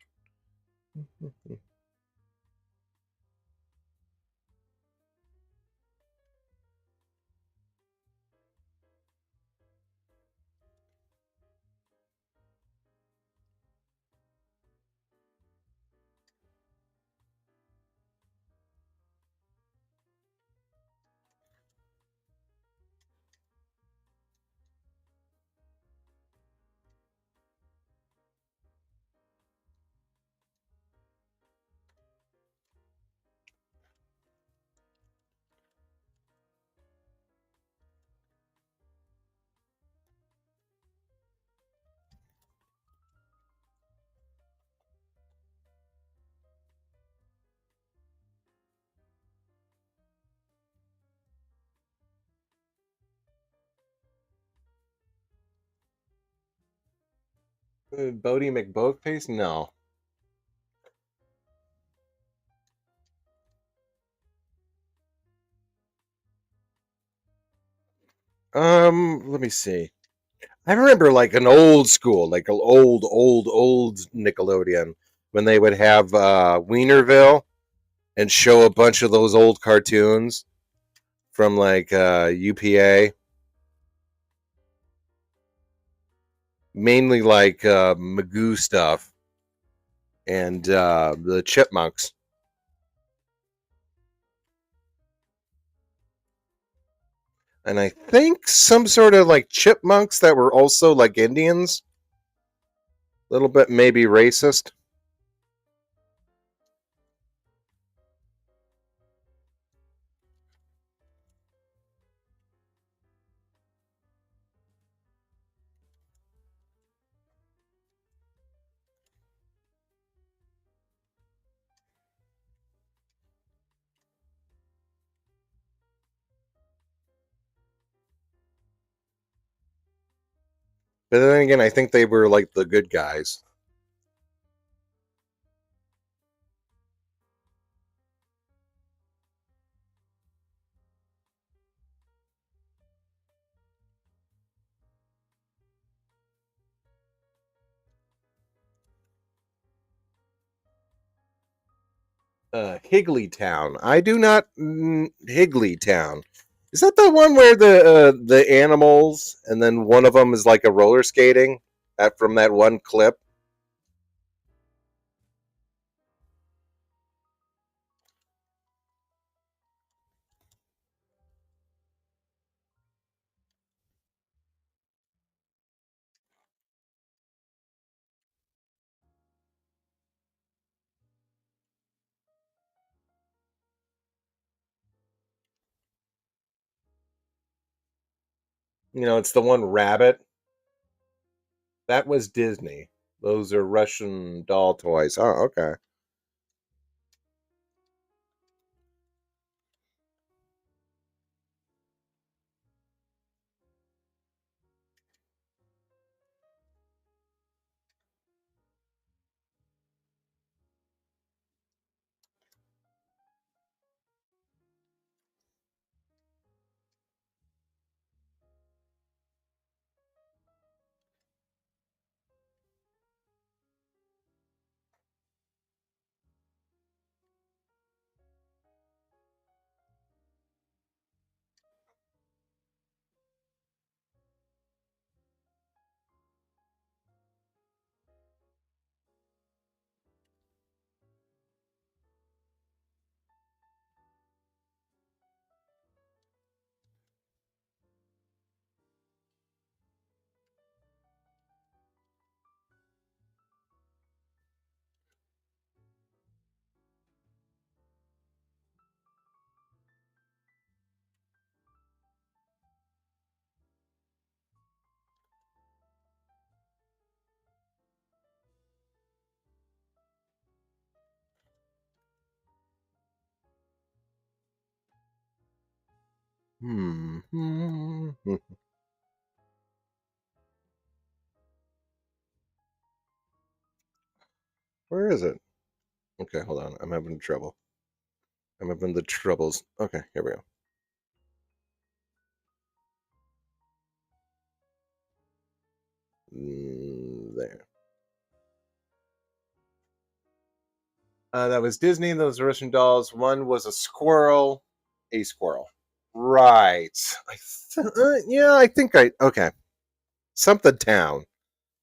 Bodie McBoatface? No. Let me see. I remember like an old school, like an old Nickelodeon when they would have Wienerville and show a bunch of those old cartoons from like UPA, mainly like Magoo stuff and the Chipmunks. And I think some sort of like chipmunks that were also like Indians, a little bit maybe racist. But then again, I think they were like the good guys. Higglytown. I do not Higglytown. Is that the one where the animals and then one of them is like a roller skating that from that one clip? It's the one rabbit. That was Disney. Those are Russian doll toys. Oh, okay. Hmm. Where is it? Okay, hold on. I'm having trouble. I'm having the troubles. Okay, here we go. There. That was Disney. Those Russian dolls. One was a squirrel. A squirrel. Right. Yeah, I think I. Okay. Something town.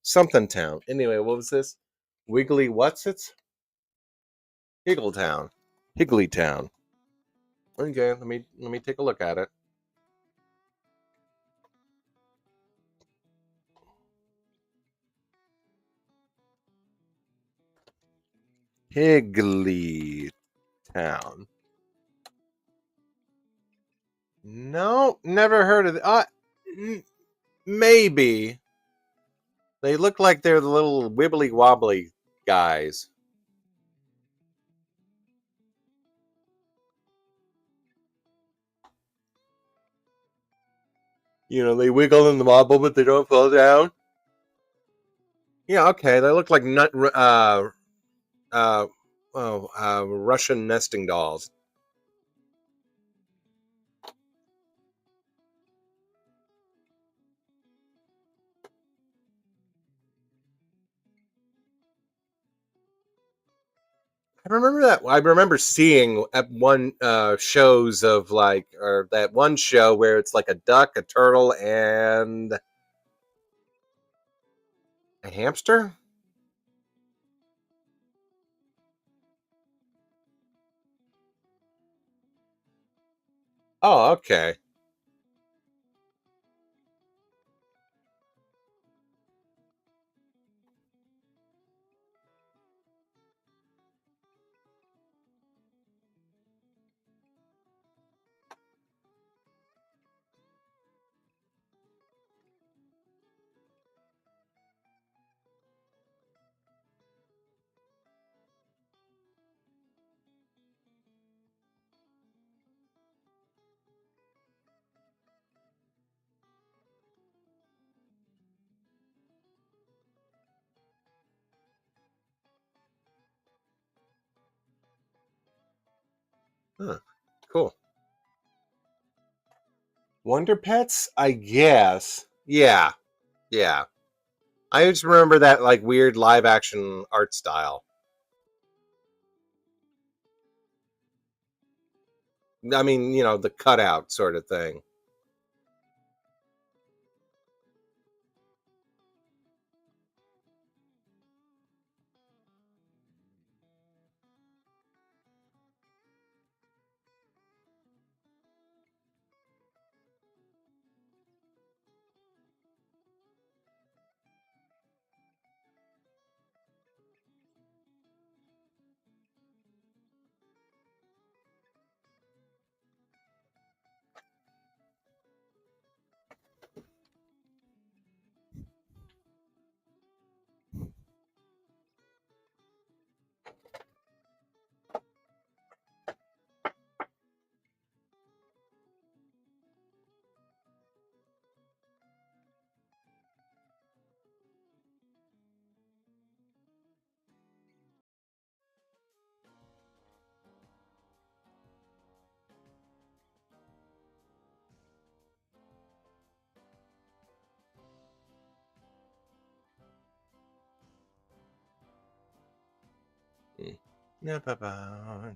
Something town. Anyway, what was this? Wiggly what's it? Higgletown. Higglytown. Okay, let me take a look at it. Higglytown. No, never heard of it. Maybe. They look like they're the little wibbly wobbly guys. They wiggle and wobble, but they don't fall down. Yeah, okay. They look like uh, Russian nesting dolls. I remember that. I remember seeing at one shows of like, or that one show where it's like a duck, a turtle, and a hamster. Oh, okay. Huh. Cool. Wonder Pets, I guess. Yeah, yeah. I just remember that like weird live action art style. I mean, the cutout sort of thing. Hmm. Yeah, bye.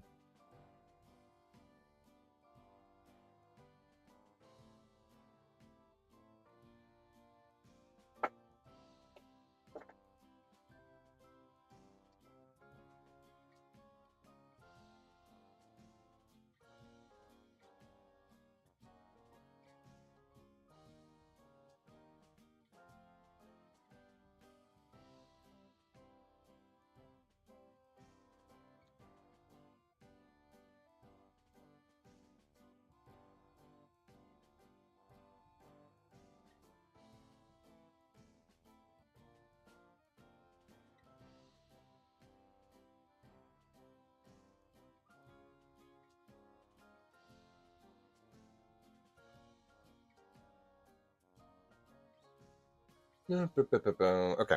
Okay.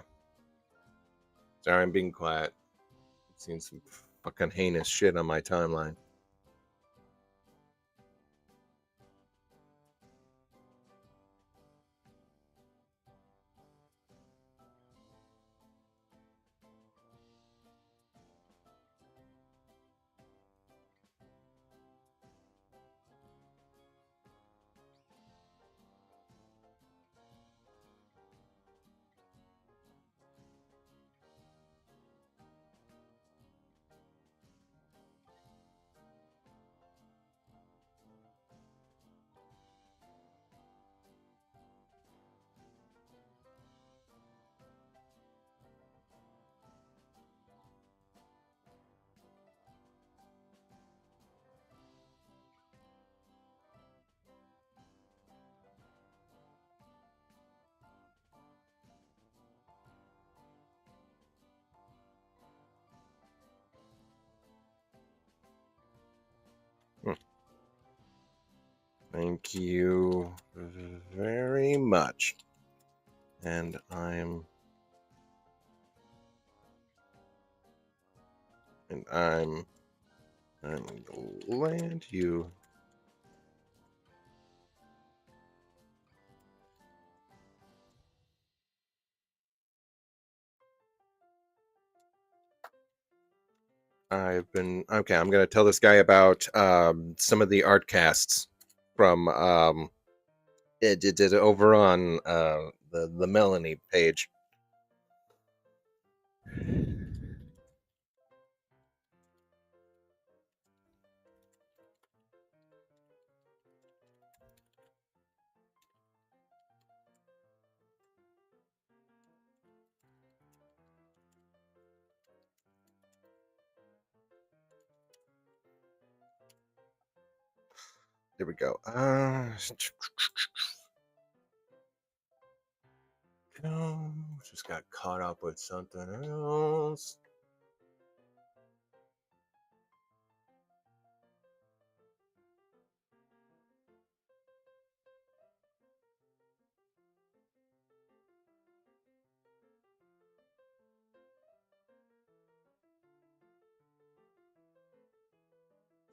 Sorry, I'm being quiet. I've seen some fucking heinous shit on my timeline. Hmm. Thank you very much. And I'm glad you. I've been okay. I'm gonna tell this guy about some of the Artcasts from it over on the Melanie page. There we go. Just got caught up with something else.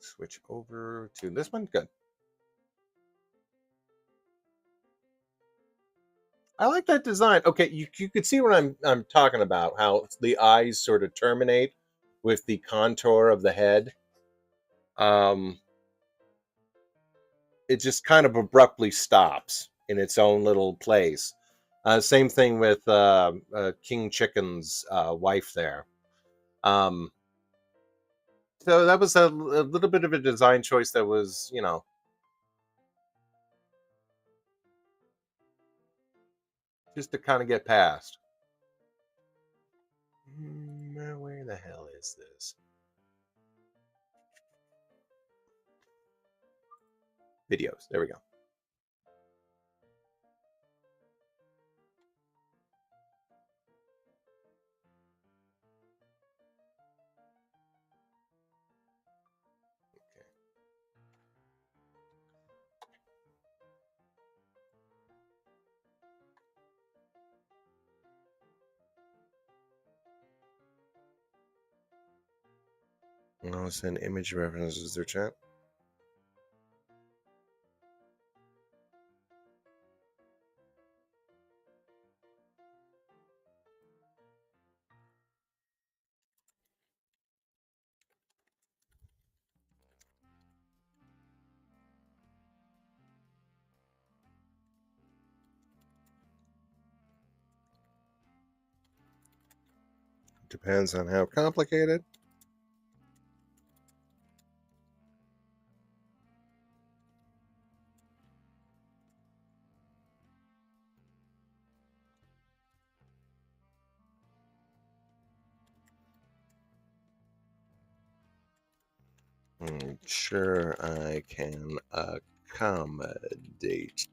Switch over to this one. Good. I like that design. Okay, you could see what I'm talking about. How the eyes sort of terminate with the contour of the head. Um, it just kind of abruptly stops in its own little place. Same thing with King Chicken's wife there. Um, so that was a little bit of a design choice that was, just to kind of get past. Where the hell is this? Videos. There we go. I'll send image references their chat. Depends on how complicated. Sure, I can accommodate.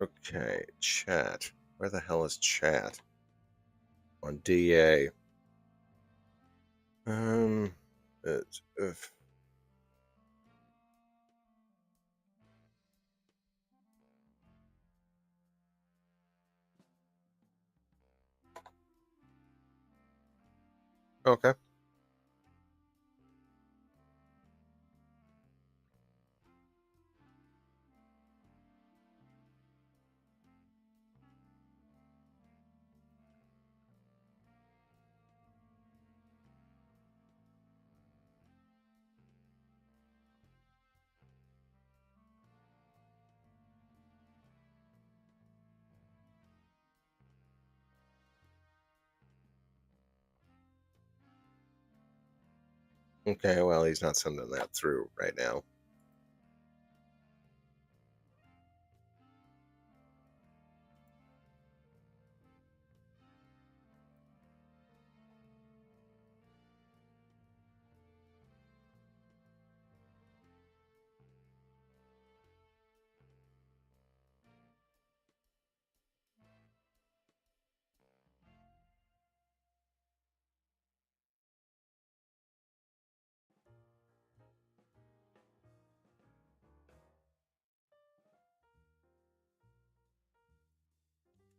Okay, chat. Where the hell is chat? On DA. It's, okay. Okay, well, he's not sending that through right now.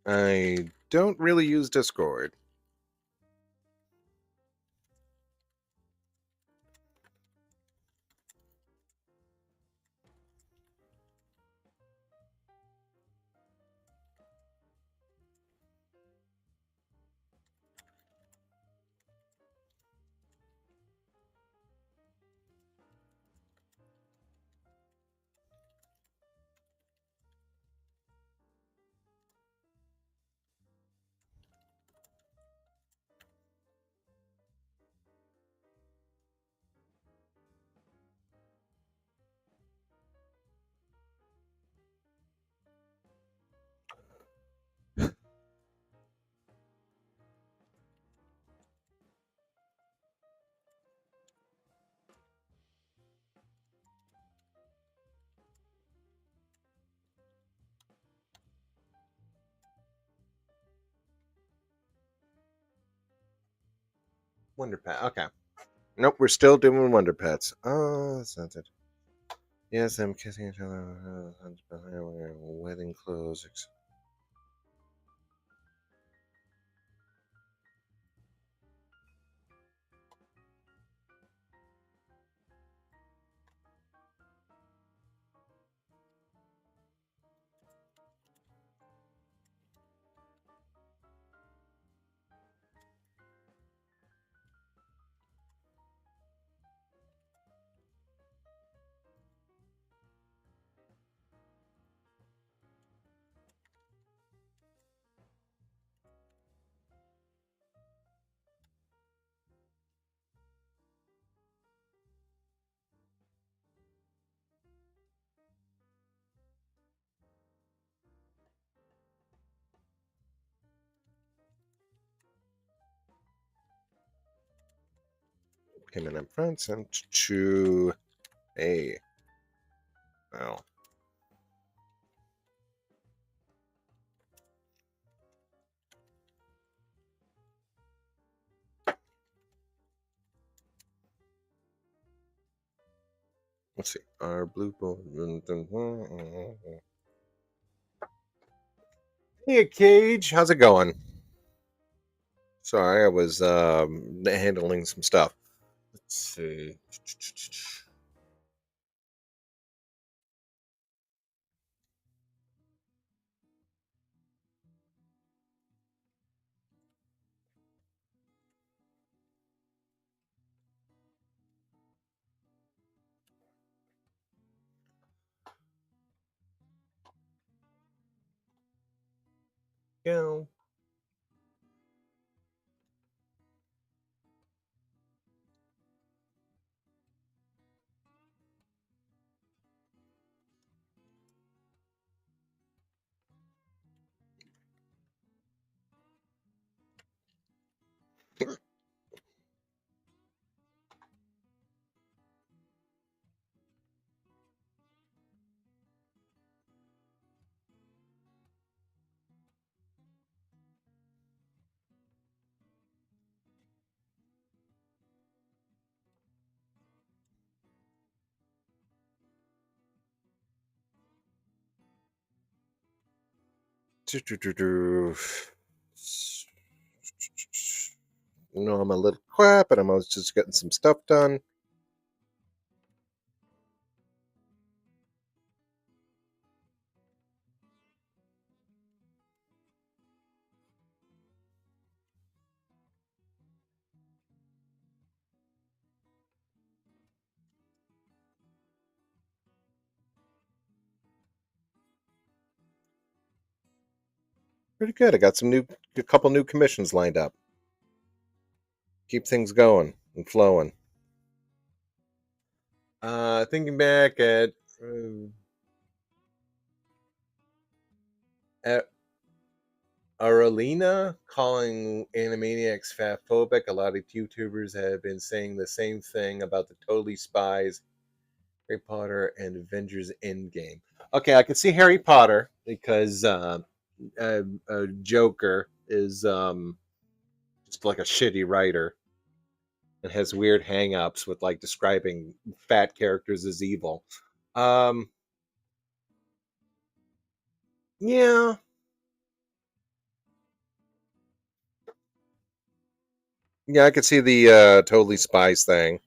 I don't really use Discord. Wonder Pet. Okay. Nope, we're still doing Wonder Pets. Oh, that's not it. Yes, I'm kissing each other. Wedding clothes. Him and in front and to a well. Let's see. Our blue ball. Hey, Cage. How's it going? Sorry, I was handling some stuff. Let's see. Go. I'm a little crap, but I'm just getting some stuff done. Pretty good. I got a couple new commissions lined up. Keep things going and flowing. Thinking back at Aralina calling Animaniacs fatphobic. A lot of YouTubers have been saying the same thing about the Totally Spies, Harry Potter, and Avengers Endgame. Okay, I can see Harry Potter because Joker is just like a shitty writer and has weird hang-ups with like describing fat characters as evil. Um, yeah, yeah, I could see the Totally Spies thing.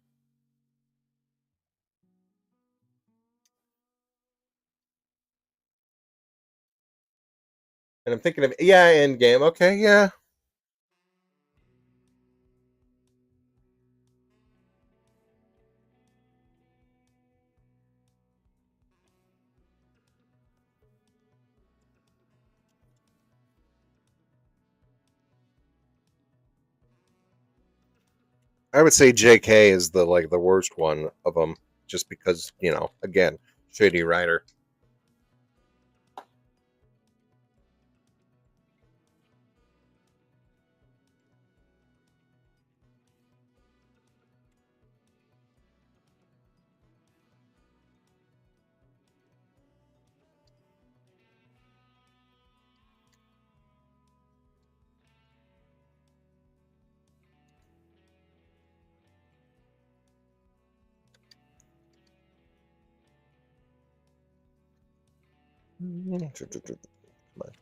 And I'm thinking of Endgame. Okay, yeah. I would say J.K. is the worst one of them, just because again, shady writer.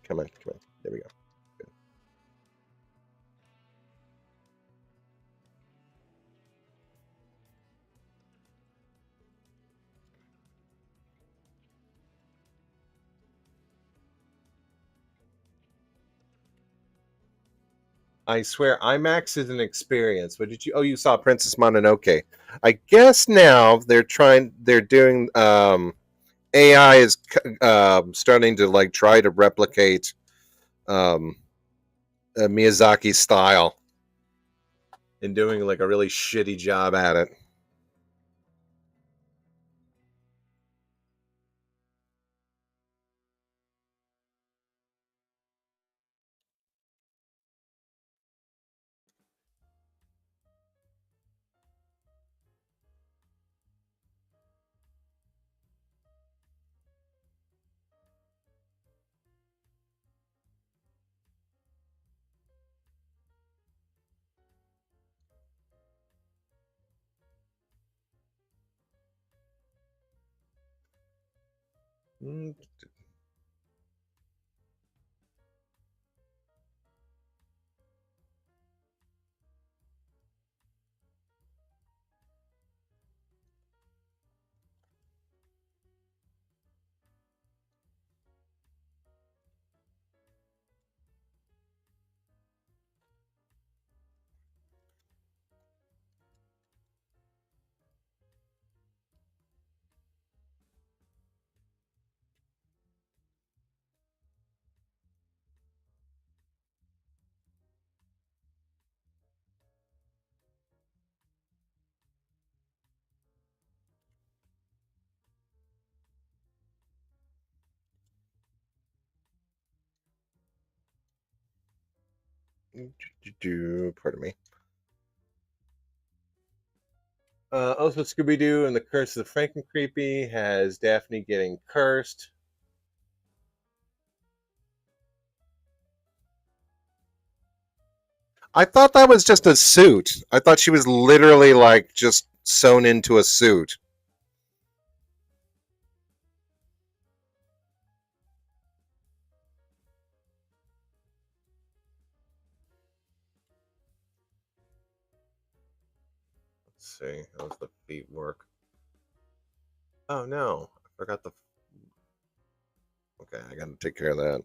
Come on, come on. There we go. Good. I swear, IMAX is an experience. But did you? Oh, you saw Princess Mononoke. I guess now they're trying. They're doing. AI is starting to like try to replicate um, Miyazaki's style and doing like a really shitty job at it. Mm, Pardon me. Also, Scooby Doo and the Curse of the Franken has Daphne getting cursed. I thought that was just a suit. I thought she was literally like just sewn into a suit. Let's see. How's the feet work? Oh no, I forgot the. Okay, I got to take care of that.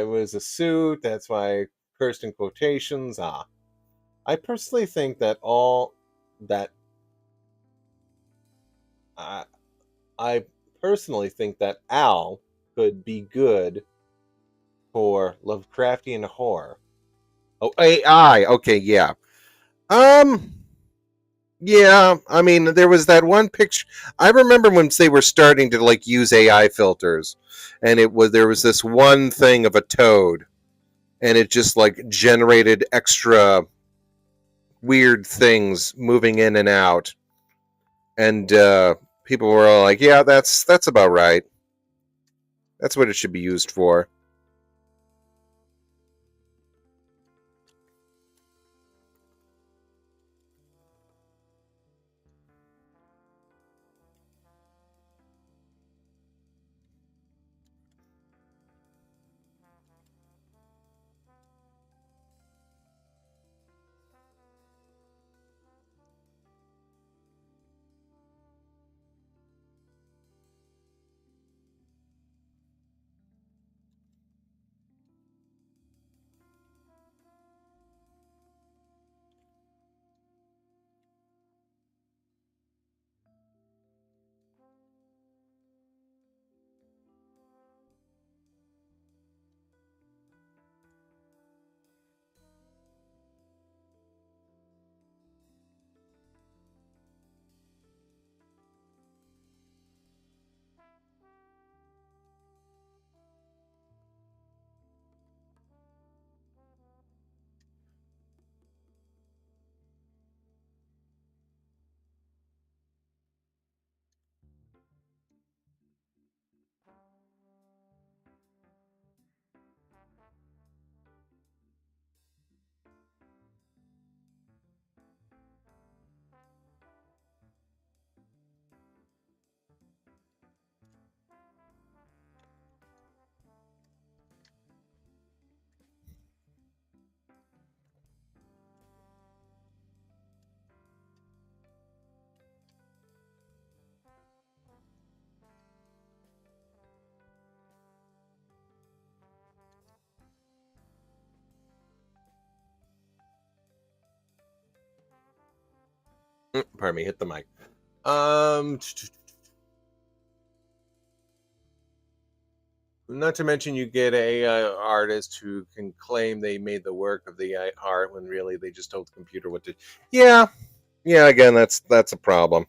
It was a suit. That's why cursed in quotations. Ah, I personally think that all that I I personally think that Al could be good for Lovecraftian horror. Oh, AI. Okay, yeah. Um, yeah. I mean, there was that one picture. I remember when they were starting to like use AI filters, and there was this one thing of a toad, and it just like generated extra weird things moving in and out, and people were all like, "Yeah, that's about right. That's what it should be used for." Pardon me, hit the mic. Not to mention, you get a artist who can claim they made the work of the art when really they just told the computer what to. Yeah, yeah. Again, that's a problem.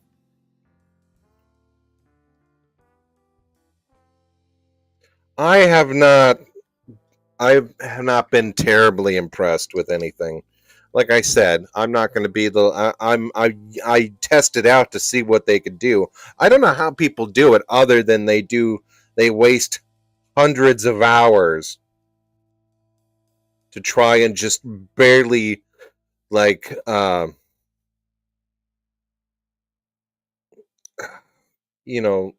I have not. I have not been terribly impressed with anything. Like I said, I'm not going to be the. I tested out to see what they could do. I don't know how people do it, other than they do. They waste hundreds of hours to try and just barely like you know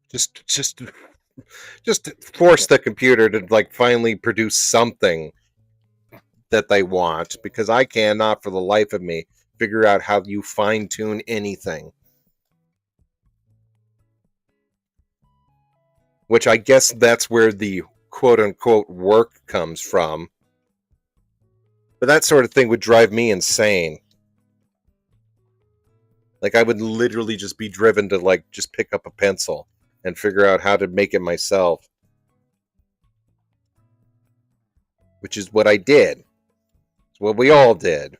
just just force the computer to like finally produce something that they want, because I cannot for the life of me figure out how you fine tune anything, which I guess that's where the quote unquote work comes from. But that sort of thing would drive me insane. Like I would literally just be driven to like just pick up a pencil and figure out how to make it myself, which is what I did. It's what we all did.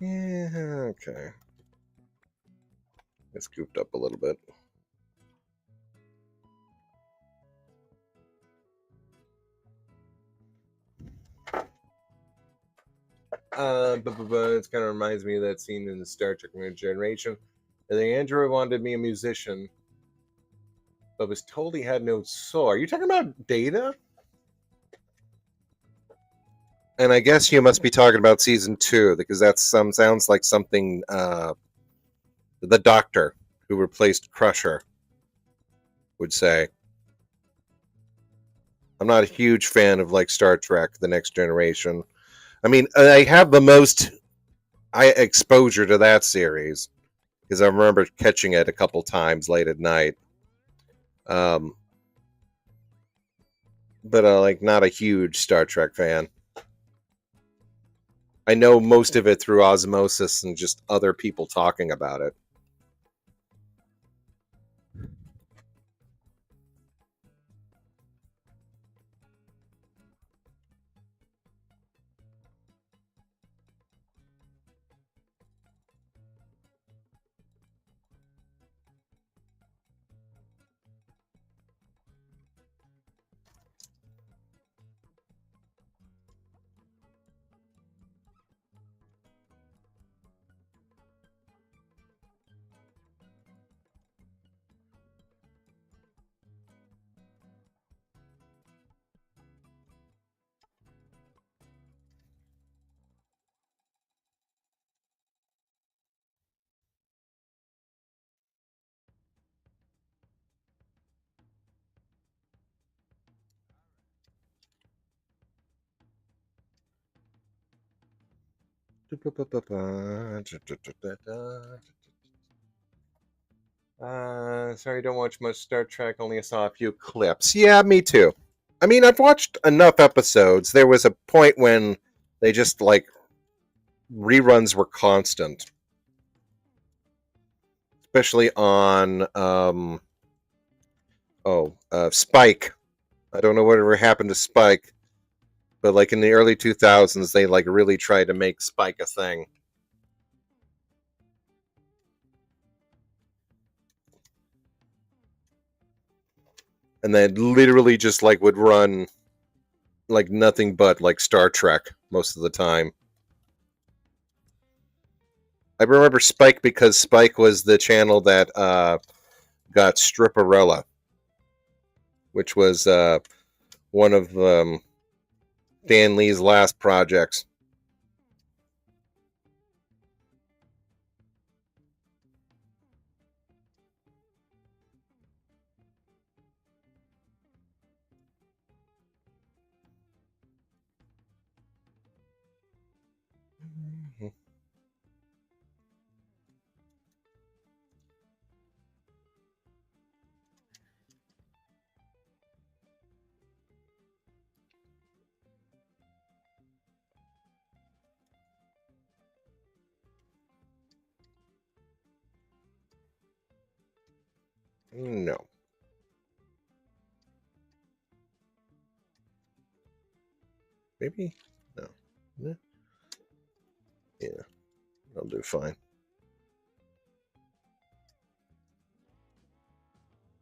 Yeah, okay. It's scooped up a little bit. But it kind of reminds me of that scene in the Star Trek New Generation. The android wanted me a musician, but was told he had no soul. Are you talking about Data? And I guess you must be talking about season 2, because that sounds like something the Doctor, who replaced Crusher, would say. I'm not a huge fan of like Star Trek: The Next Generation. I mean, I have the most exposure to that series because I remember catching it a couple times late at night. Um, but like not a huge Star Trek fan. I know most of it through osmosis and just other people talking about it. Sorry, don't watch much Star Trek. Only saw a few clips. Yeah, me too. I mean, I've watched enough episodes. There was a point when they just like reruns were constant, especially on Spike. I don't know whatever happened to Spike, but like in the early 2000s, they like really tried to make Spike a thing. And then literally just like would run like nothing but like Star Trek most of the time. I remember Spike because Spike was the channel that got Stripperella, which was one of Dan Lee's last projects. No. Maybe? No. Yeah. I'll do fine.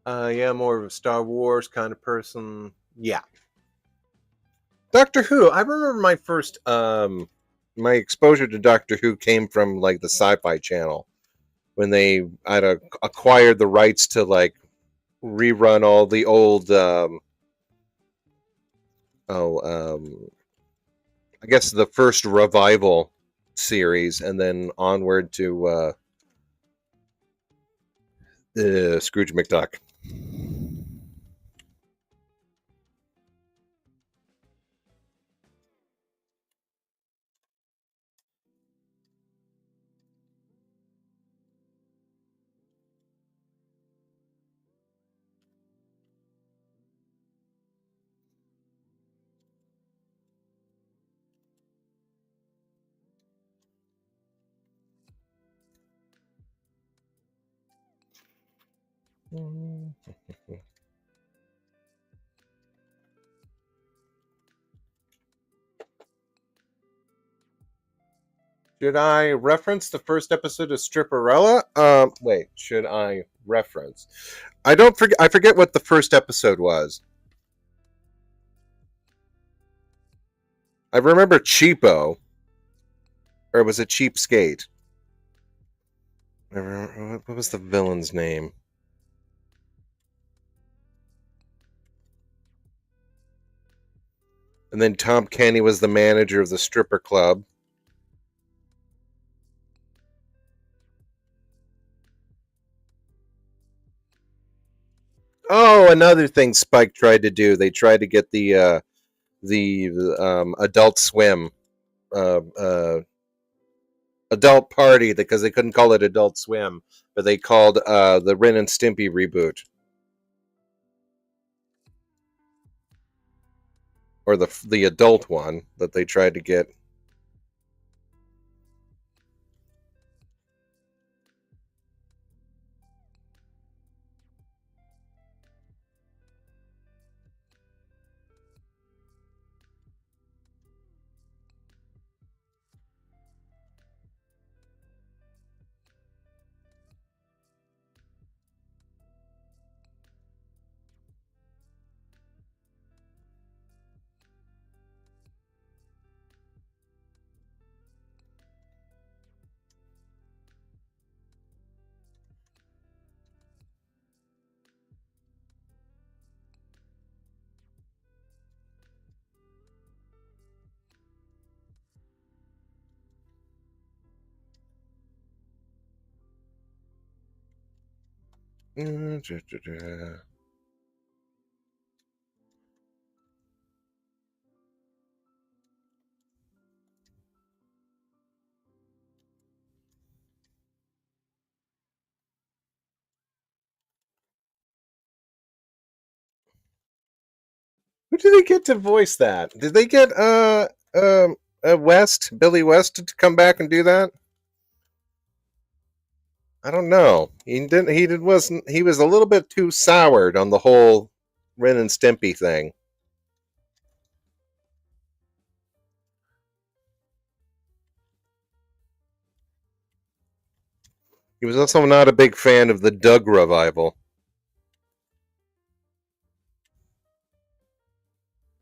Yeah, more of a Star Wars kind of person. Yeah. Doctor Who. I remember my first my exposure to Doctor Who came from like the Sci-Fi Channel when they had acquired the rights to like rerun all the old I guess the first revival series and then onward to Scrooge McDuck. Should I reference the first episode of Stripperella? Wait, should I reference? I don't forget. I forget what the first episode was. I remember Cheapo, or was it Cheapskate? What was the villain's name? And then Tom Kenny was the manager of the stripper club. Oh, another thing Spike tried to do. They tried to get the Adult Swim uh, uh, adult party because they couldn't call it Adult Swim, but they called the Ren and Stimpy reboot, or the adult one that they tried to get. Who did they get to voice that? Did they get Billy West to come back and do that? I don't know. He was a little bit too soured on the whole Ren and Stimpy thing. He was also not a big fan of the Doug revival,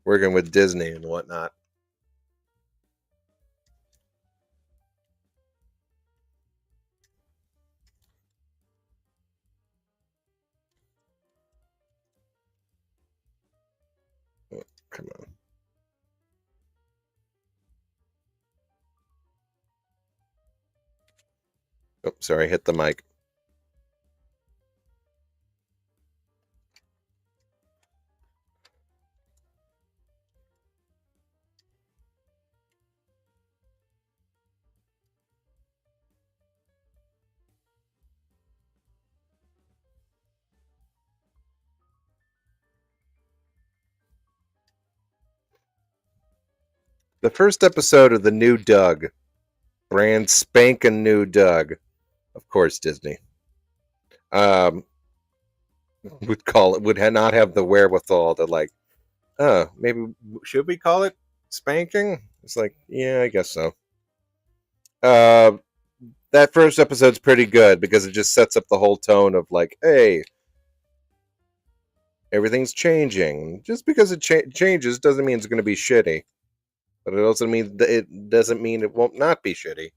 working with Disney and whatnot. Oh, come on. Oh, sorry, hit the mic. The first episode of the new Doug, brand spanking new Doug, of course Disney, um, would not have the wherewithal to like, oh, maybe should we call it spanking? It's like, yeah, I guess so. Uh, that first episode's pretty good because it just sets up the whole tone of like, hey, everything's changing. Just because it changes doesn't mean it's going to be shitty, but it also means it doesn't mean it won't not be shitty.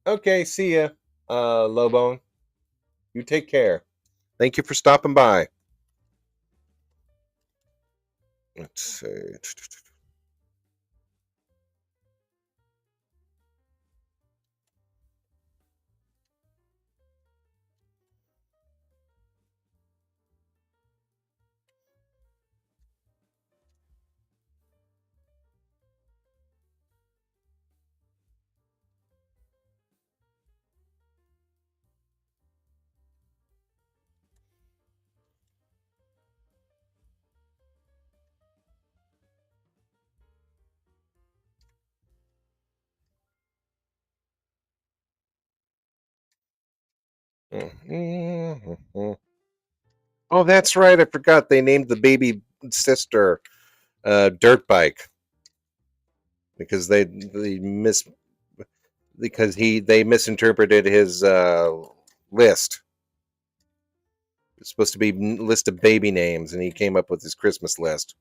Okay, see ya, Lobone. You take care. Thank you for stopping by. Let's see. Oh, that's right. I forgot they named the baby sister Dirt Bike because they they misinterpreted his list. It's supposed to be a list of baby names, and he came up with his Christmas list.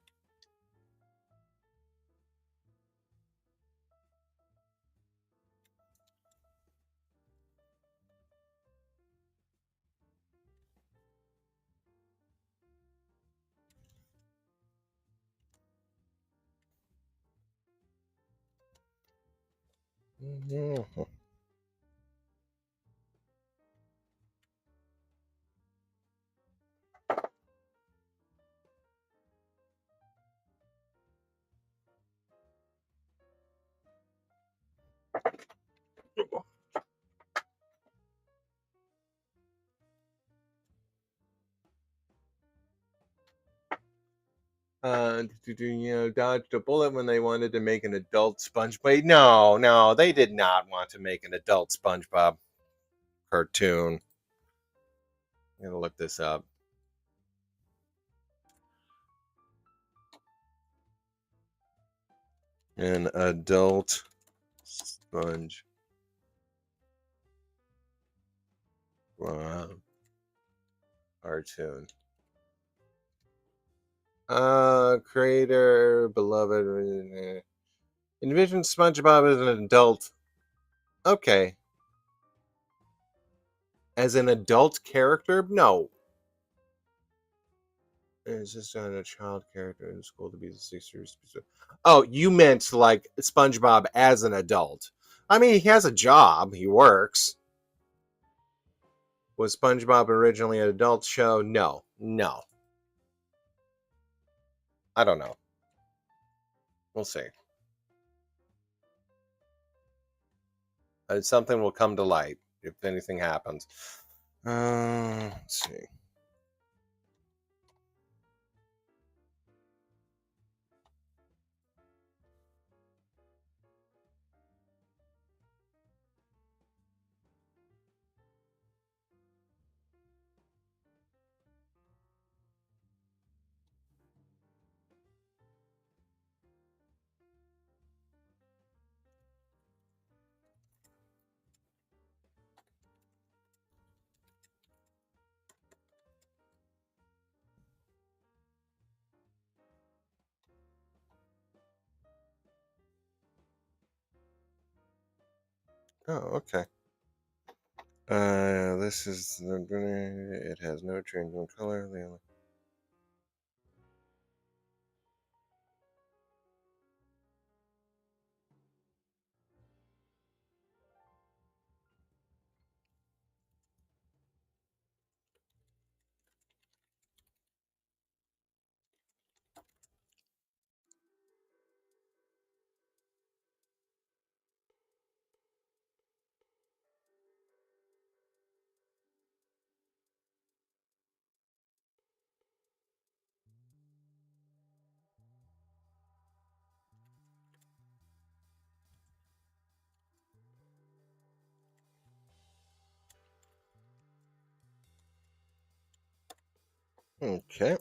Dodged a bullet when they wanted to make an adult SpongeBob. No, no, they did not want to make an adult SpongeBob cartoon. I'm gonna look this up. An adult Sponge cartoon. Creator, beloved. Envision SpongeBob as an adult. Okay. As an adult character? No. It's just on a child character in school to be the 6 years. Oh, you meant like SpongeBob as an adult. I mean, he has a job. He works. Was SpongeBob originally an adult show? No. No. I don't know. We'll see. Something will come to light if anything happens. Let's see. Oh, okay. This is it has no change in color. Okay.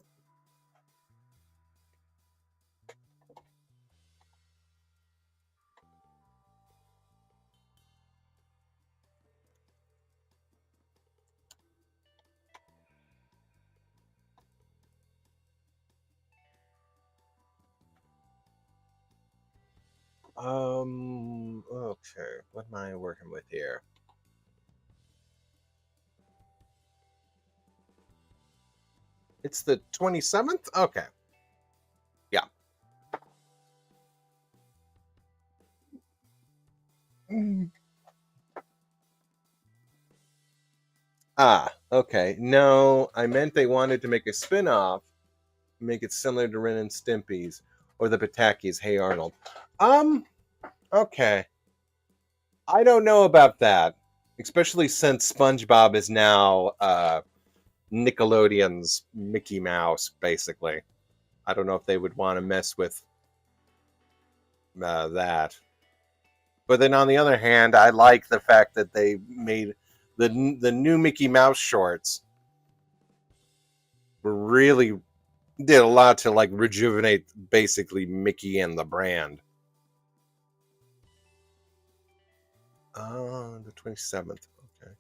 Okay. What am I working with here? It's the 27th? Okay. Yeah. Ah, okay. No, I meant they wanted to make a spin-off, make it similar to Ren and Stimpy's or the Patakis, Hey Arnold. Okay. I don't know about that. Especially since SpongeBob is now Nickelodeon's Mickey Mouse, basically. I don't know if they would want to mess with that. But then on the other hand, I like the fact that they made the new Mickey Mouse shorts really did a lot to like rejuvenate basically Mickey and the brand. The 27th. Okay.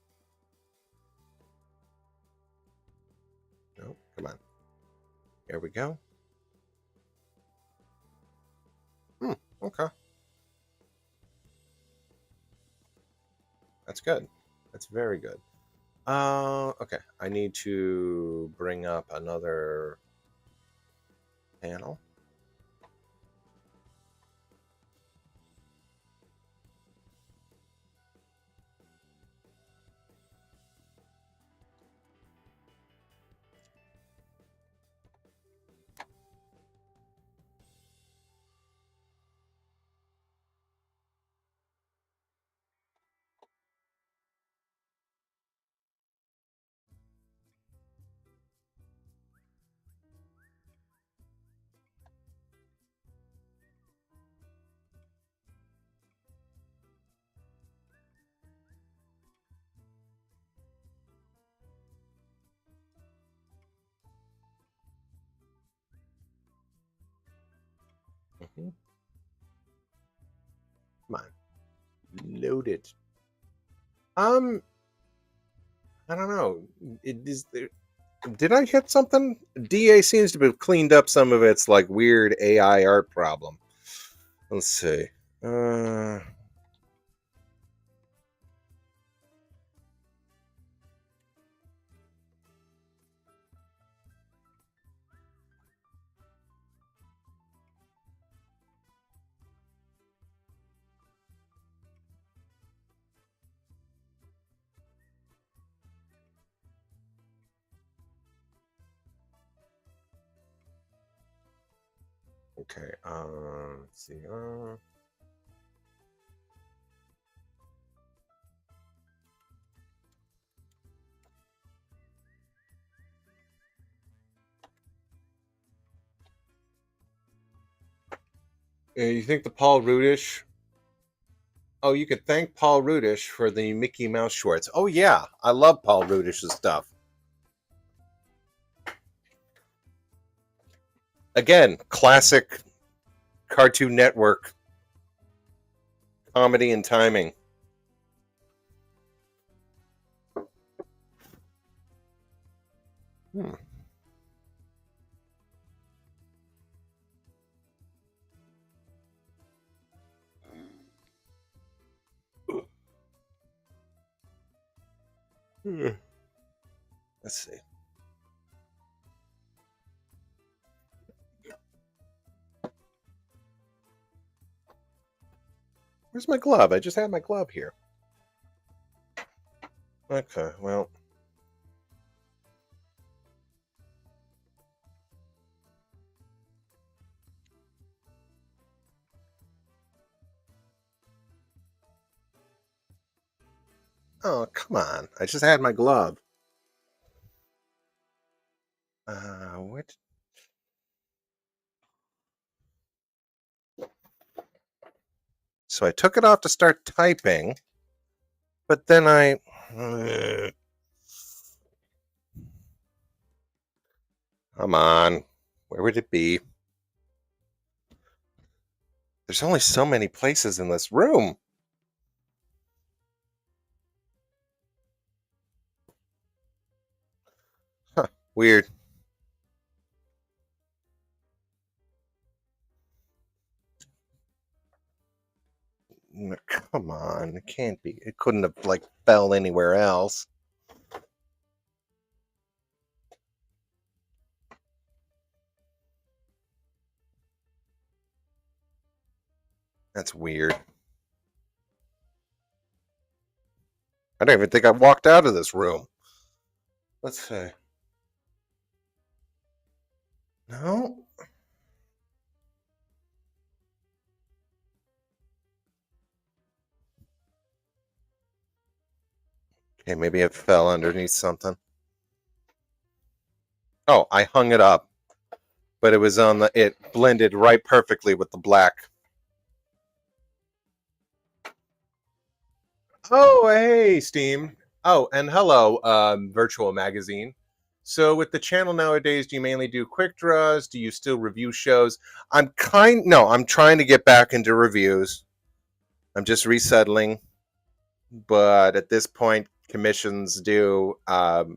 No, come on. Here we go. Okay. That's good. That's very good. Okay. I need to bring up another panel. Mm-hmm. Come on. Load it. I don't know. It is there. Did I hit something? DA seems to have cleaned up some of its like weird AI art problem. Let's see. Uh, Okay. Let's see. You think the Paul Rudish? Oh, you could thank Paul Rudish for the Mickey Mouse shorts. Oh yeah, I love Paul Rudish's stuff. Again, classic Cartoon Network comedy and timing. Hmm. Let's see. Where's my glove? I just had my glove here. Okay, well. Oh, come on. I just had my glove. What? So I took it off to start typing, but then I. Come on. Where would it be? There's only so many places in this room. Huh, weird. Come on. It can't be. It couldn't have, like, fell anywhere else. That's weird. I don't even think I walked out of this room. Let's see. No. Okay, maybe it fell underneath something. Oh, I hung it up, but it was on the. It blended right perfectly with the black. Oh, hey, Steam. Oh, and hello, Virtual Magazine. So, with the channel nowadays, do you mainly do quick draws? Do you still review shows? No, I'm trying to get back into reviews. I'm just resettling, but at this point, commissions do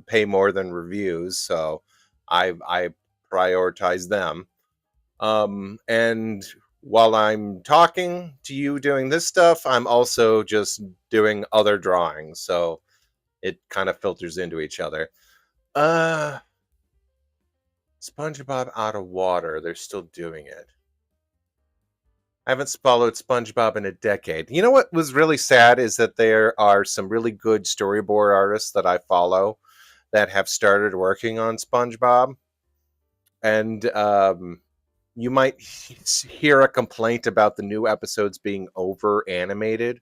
pay more than reviews, so I prioritize them. And while I'm talking to you doing this stuff, I'm also just doing other drawings, so it kind of filters into each other. SpongeBob out of water. They're still doing it. I haven't followed SpongeBob in a decade. You know what was really sad is that there are some really good storyboard artists that I follow that have started working on SpongeBob, and you might hear a complaint about the new episodes being over animated,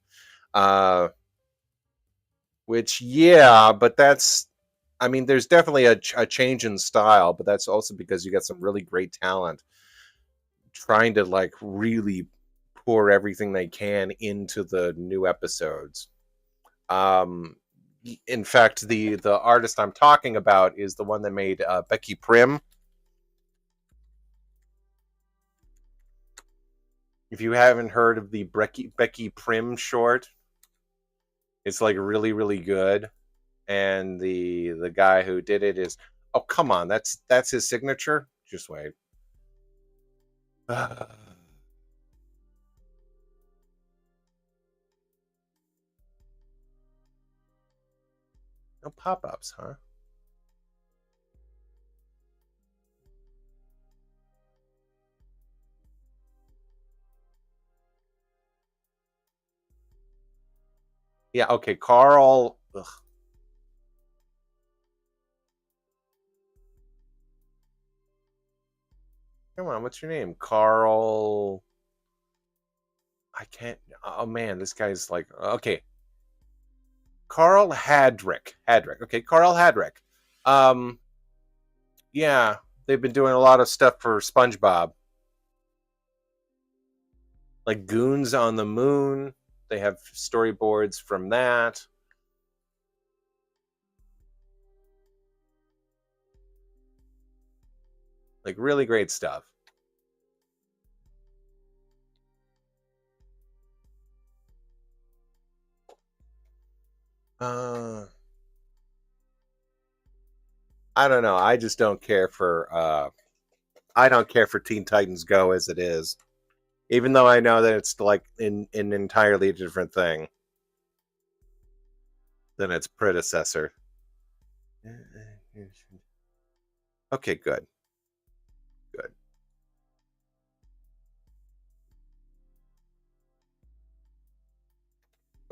which, yeah, but that's, I mean, there's definitely a change in style, but that's also because you got some really great talent trying to, like, really pour everything they can into the new episodes. In fact, the artist I'm talking about is the one that made Becky Prim. If you haven't heard of the Becky Prim short, it's like really, really good. And the guy who did it is, oh, come on, that's his signature. Just wait. No pop-ups, huh? Yeah, okay, Carl. Ugh. Come on, what's your name? Carl. I can't. Oh man, this guy's like okay. Carl Hadrick. Hadrick. Okay, Carl Hadrick. Um, yeah, they've been doing a lot of stuff for SpongeBob, like Goons on the Moon. They have storyboards from that. Like really great stuff. Uh, I don't know. I just don't care for. I don't care for Teen Titans Go as it is, even though I know that it's like in an entirely different thing than its predecessor. Okay, good, good.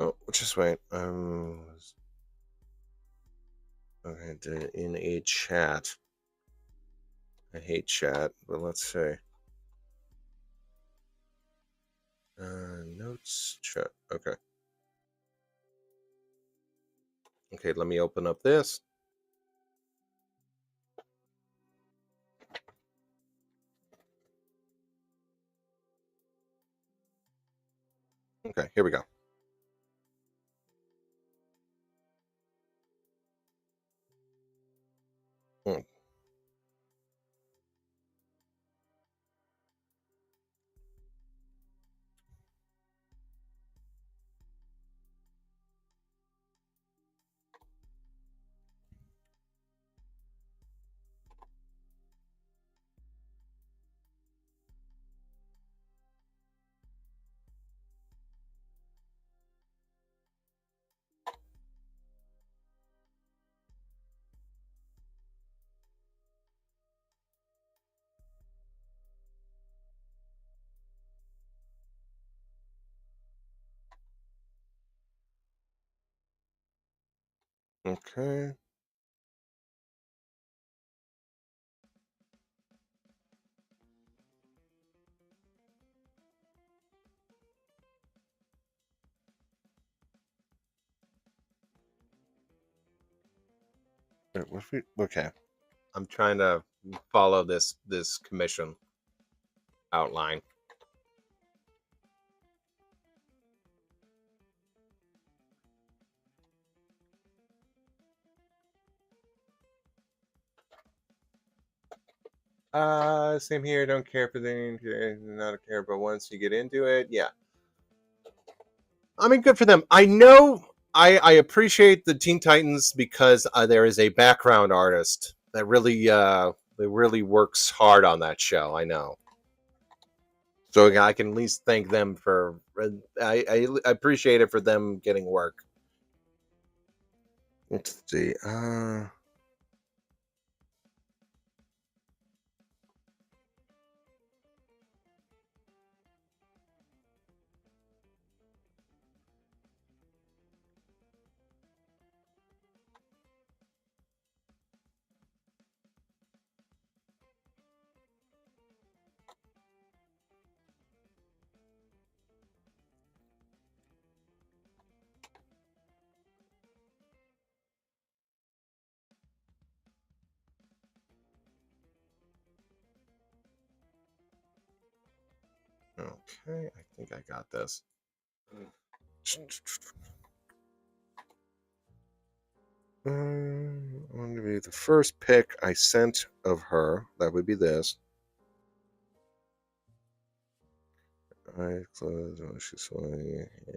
Oh, just wait. Okay, in a chat. I hate chat, but let's see. Notes chat. Okay. Okay, let me open up this. Okay, here we go. Hmm. Okay. Okay. I'm trying to follow this commission outline. Same here. Don't care for the not care, but once you get into it, yeah. I mean, good for them. I know. I appreciate the Teen Titans because there is a background artist that really works hard on that show. I know. So I can at least thank them for. I appreciate it for them getting work. Let's see. Okay, I think I got this. Want to be the first pic I sent of her. That would be this. Eyes closed. Oh, she's funny. Yeah.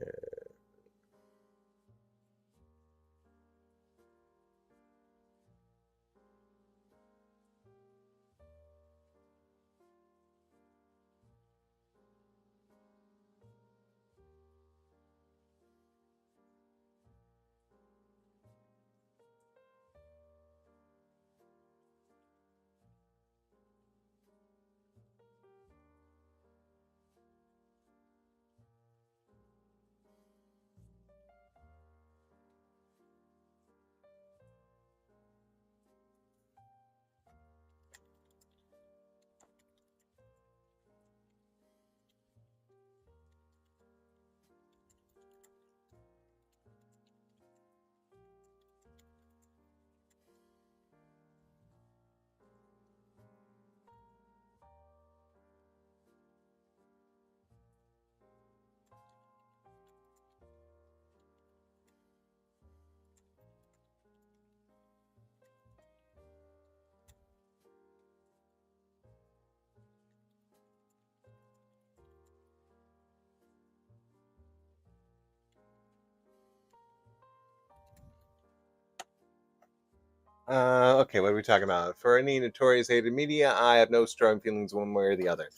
Okay, what are we talking about? For any notorious hated media, I have no strong feelings one way or the other.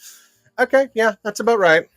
Okay, yeah, that's about right.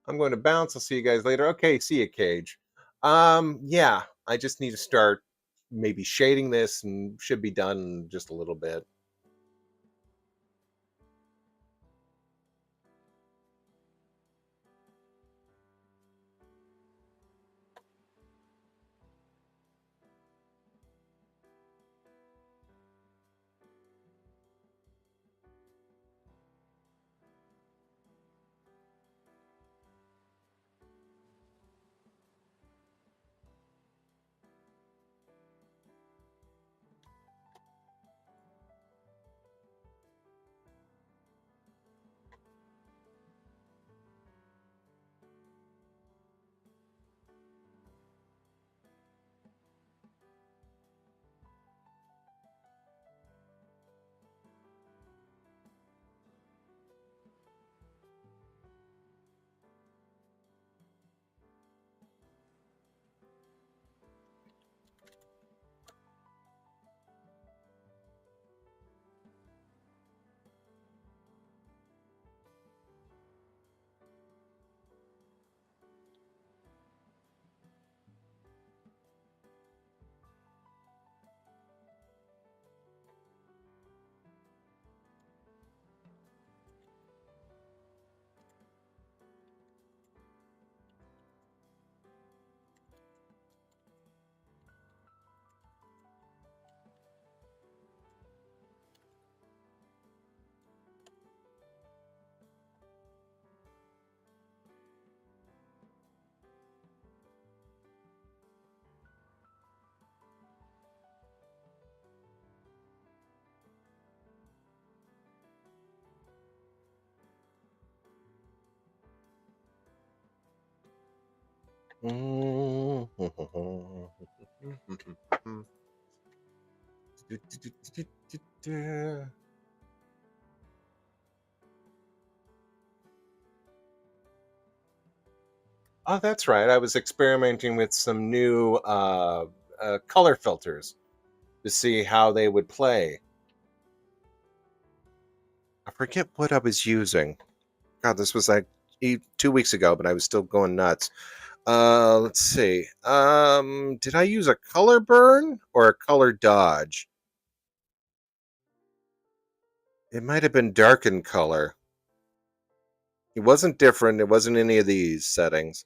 I'm going to bounce. I'll see you guys later. Okay, see you, Cage. Yeah, I just need to start maybe shading this and should be done in just a little bit. Oh, that's right. I was experimenting with some new color filters to see how they would play. I forget what I was using. God, this was like 2 weeks ago, but I was still going nuts. Let's see. Did I use a color burn or a color dodge? It might have been darken color. It wasn't different. It wasn't any of these settings.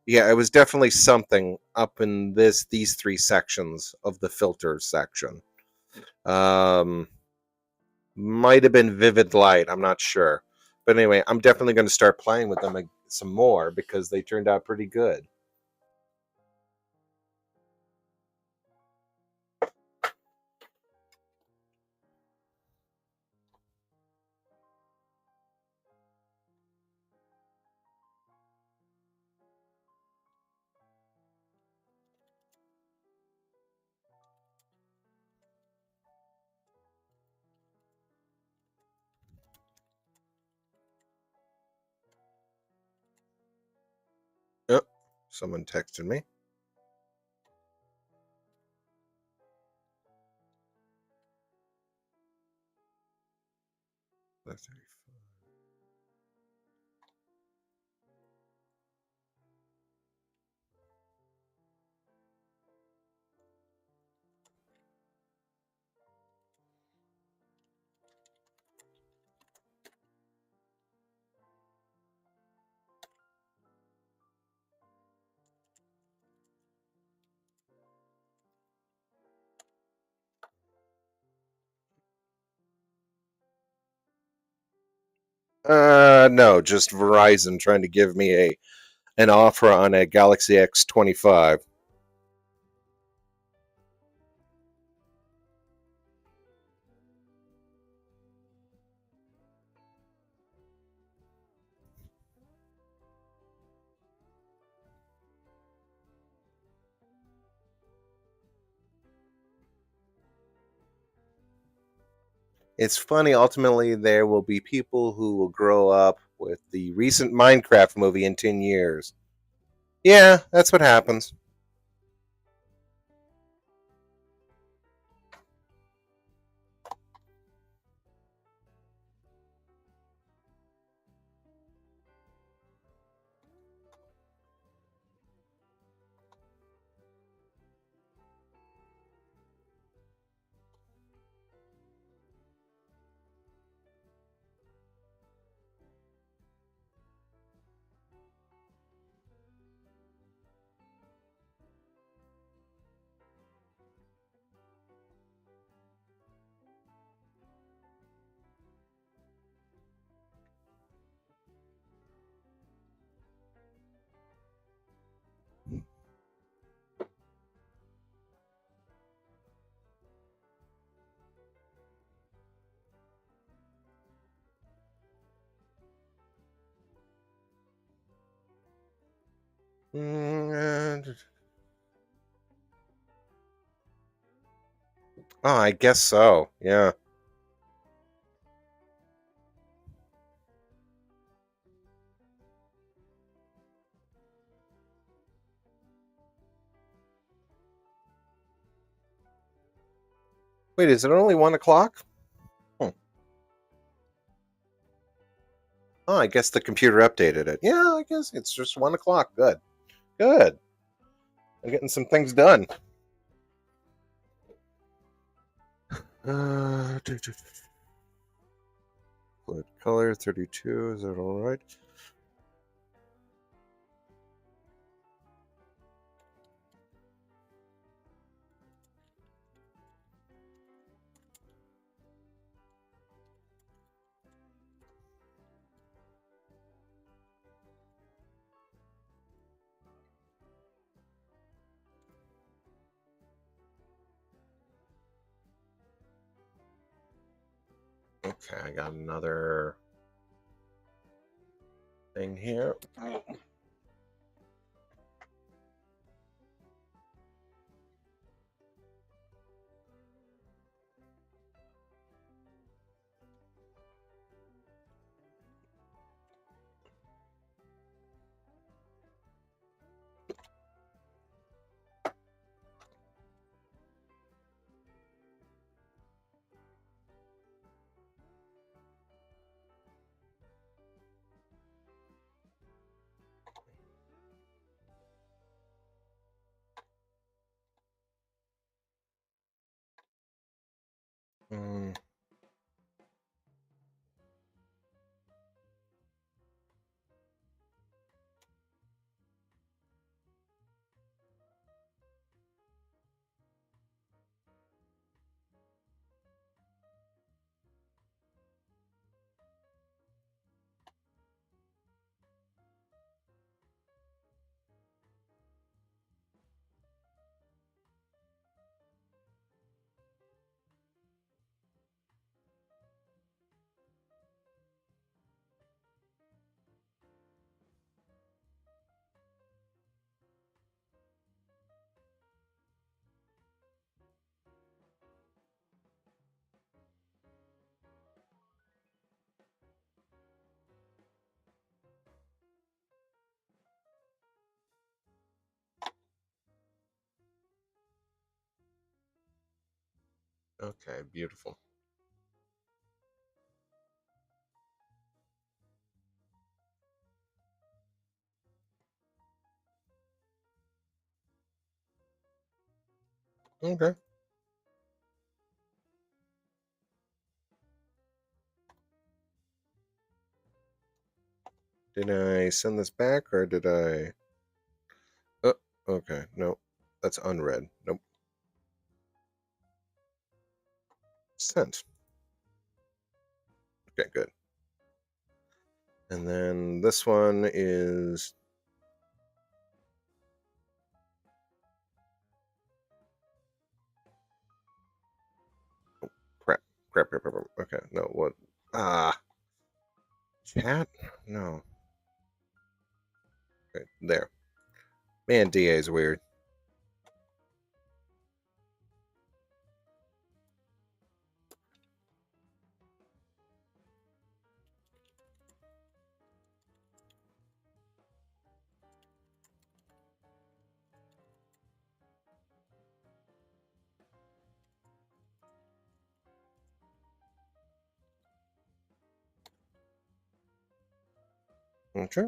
Yeah, it was definitely something up in these three sections of the filter section. Um, might have been vivid light. I'm not sure, but anyway, I'm definitely going to start playing with them some more because they turned out pretty good. Oh, someone texted me. No, just Verizon trying to give me an offer on a Galaxy X25. It's funny, ultimately, there will be people who will grow up with the recent Minecraft movie in 10 years. Yeah, that's what happens. Mm, oh, I guess so. Yeah. Wait, is it only 1 o'clock? Hmm. Oh, I guess the computer updated it. Yeah, I guess it's just 1 o'clock. Good. Good. I'm getting some things done. Uh, Fluid color 32. Is that all right? Okay, I got another thing here. Mm, okay, beautiful. Okay. Did I send this back or did I? Oh, okay. No, that's unread. Nope. Sent. Okay, good. And then this one is crap. Okay, no, what? Chat? No. Okay, there. Man, DA is weird. Okay.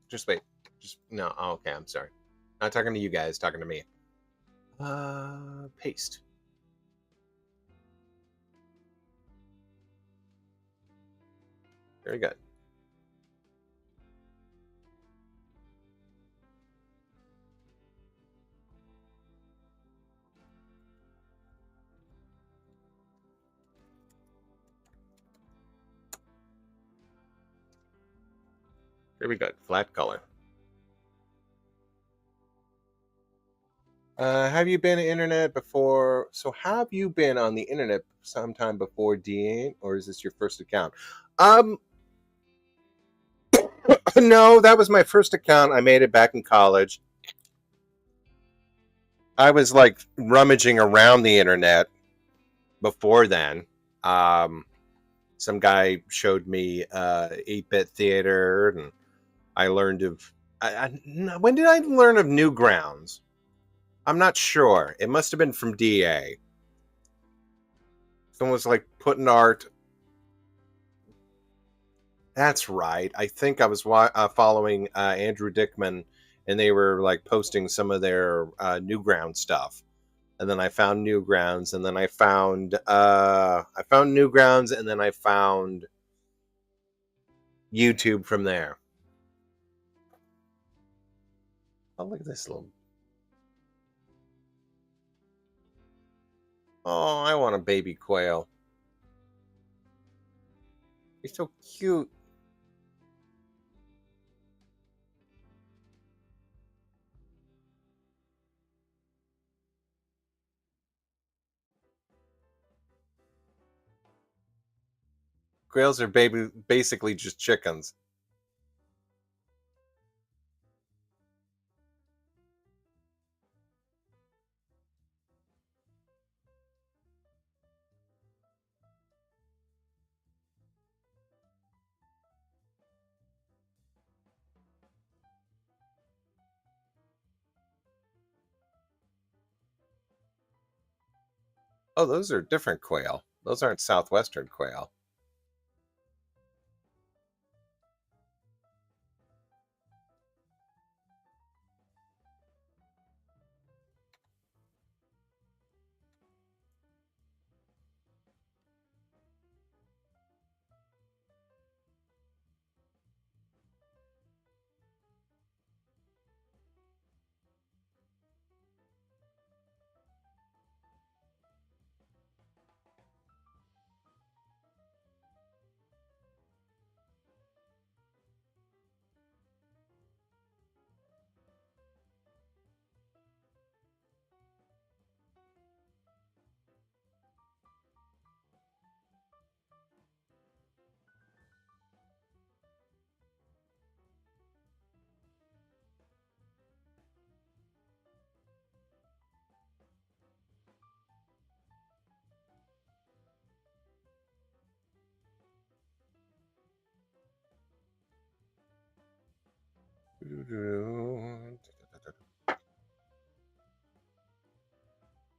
Just wait. Just no. Oh, okay, I'm sorry. Not talking to you guys. Talking to me. Paste. Very good. Very good. Flat color. Have you been on the internet before? So have you been on the internet sometime before DA, or is this your first account? No, that was my first account. I made it back in college. I was like rummaging around the internet before then. Um, some guy showed me 8-bit theater, and I learned of. When did I learn of Newgrounds? I'm not sure. It must have been from DA. Someone was like putting art. That's right. I think I was following Andrew Duckman, and they were like posting some of their Newgrounds stuff. And then I found Newgrounds, and then I found Newgrounds, and then I found YouTube from there. Oh, look at this little. Oh, I want a baby quail. He's so cute. Quails are basically just chickens. Oh, those are different quail. Those aren't southwestern quail.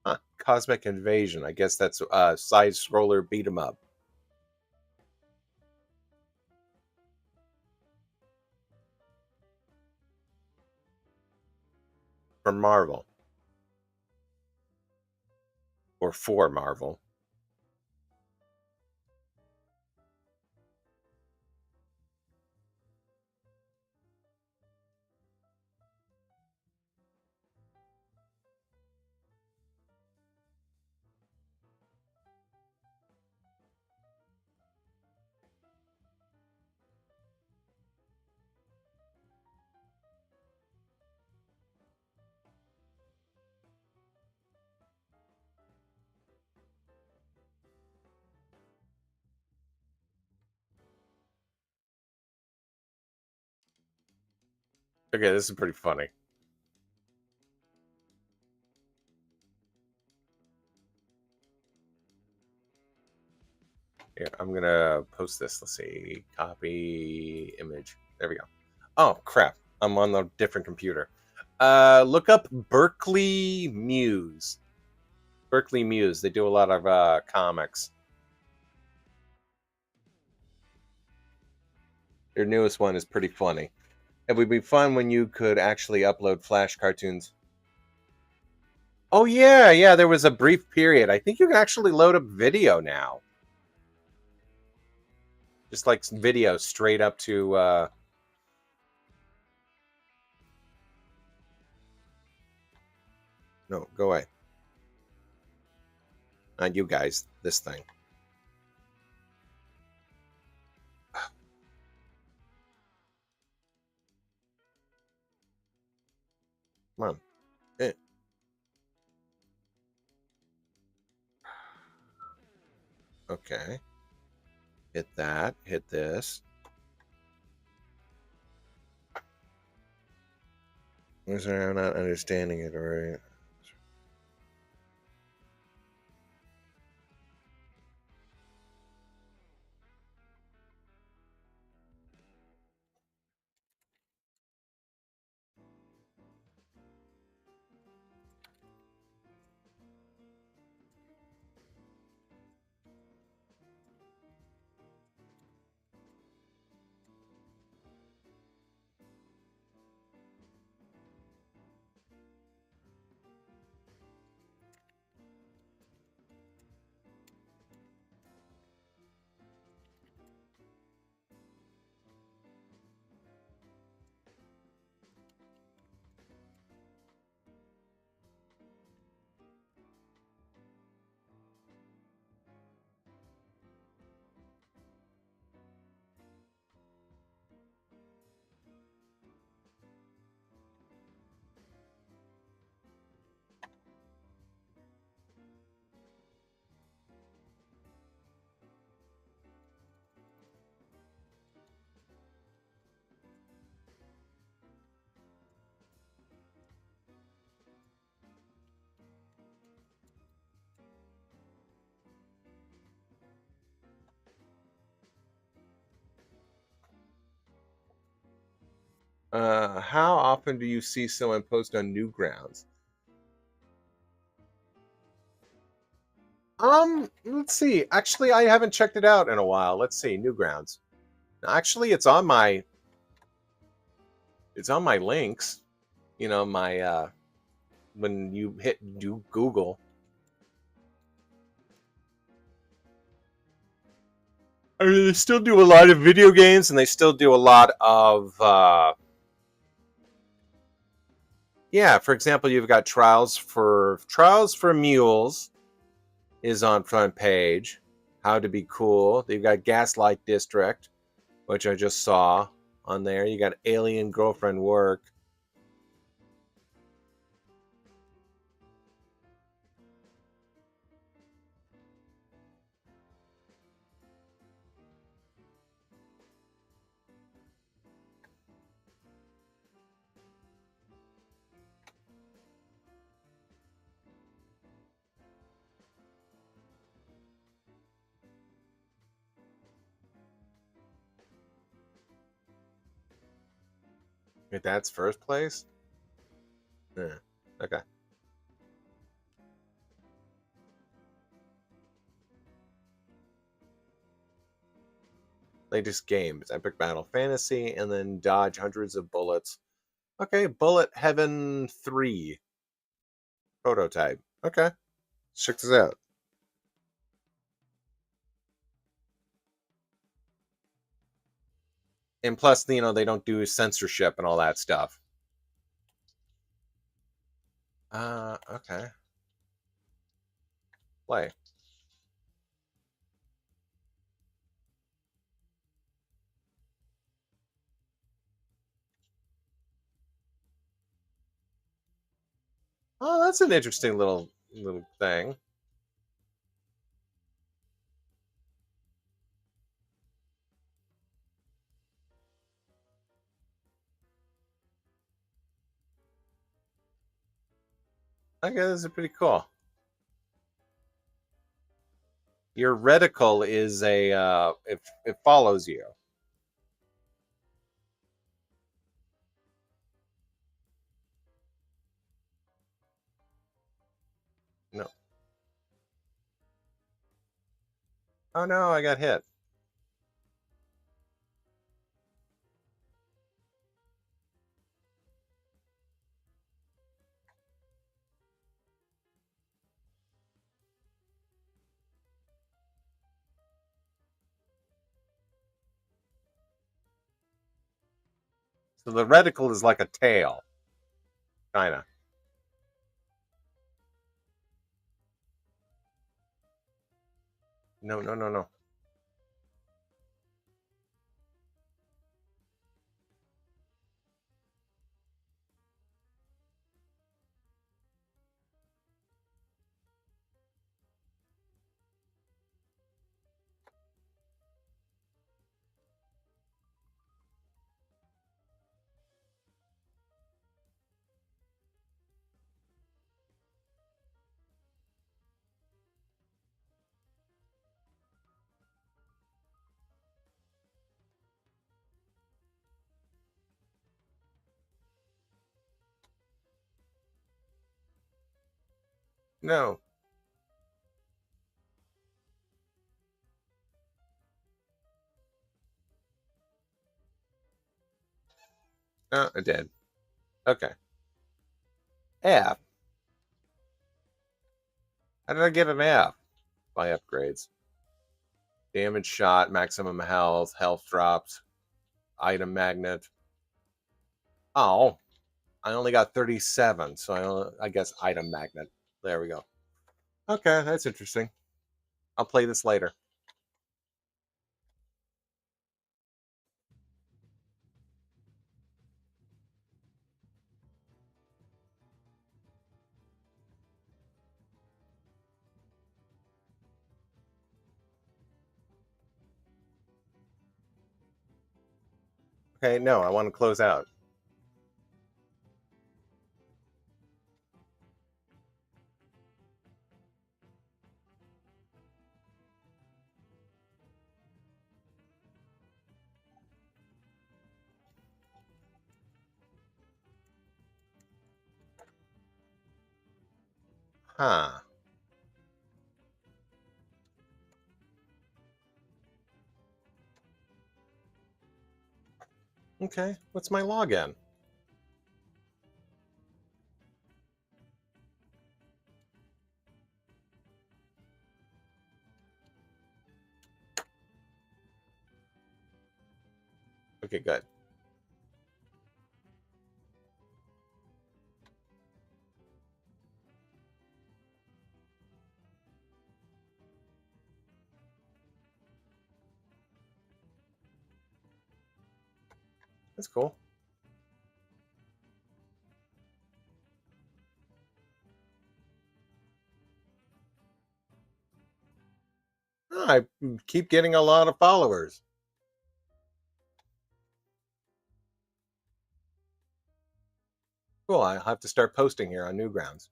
Huh, Cosmic Invasion. I guess that's side scroller beat 'em up. from Marvel. Or for Marvel. Okay, this is pretty funny. Here, I'm gonna post this. Let's see. Copy image. There we go. Oh crap. I'm on a different computer. Look up Berkeley Muse. Berkeley Muse. They do a lot of comics. Their newest one is pretty funny. It would be fun when you could actually upload Flash cartoons. Oh yeah, there was a brief period. I think you can actually load up video now. Just like video straight up to no, go away. Not you guys, this thing. Come on. Okay. Hit that. Hit this. I'm sorry, I'm not understanding it, alright. How often do you see someone post on Newgrounds? Let's see. Actually, I haven't checked it out in a while. Let's see, Newgrounds. Actually, it's on my links. You know, my when you hit do Google. I mean, they still do a lot of video games, and they still do a lot of yeah. For example, you've got Trials for Mules is on front page. How to be cool. You've got Gaslight District, which I just saw on there. You got Alien Girlfriend Work. If that's first place? Yeah. Okay. Latest games: Epic Battle Fantasy, and then Dodge Hundreds of Bullets. Okay, Bullet Heaven 3 prototype. Okay, check this out. And plus, they don't do censorship and all that stuff. Okay. Play. Oh, that's an interesting little thing. Okay, this is pretty cool. Your reticle is it follows you. No. Oh no, I got hit. So the reticle is like a tail, kinda. No, no, no, no. No. Oh, I did. Okay. F. How did I get an F? By upgrades. Damage shot, maximum health, health drops, item magnet. Oh, I only got 37, so I guess item magnet. There we go. Okay, that's interesting. I'll play this later. Okay, no, I want to close out. Huh. Okay, what's my login? Okay, good. That's cool. Oh, I keep getting a lot of followers. Cool. I have to start posting here on Newgrounds.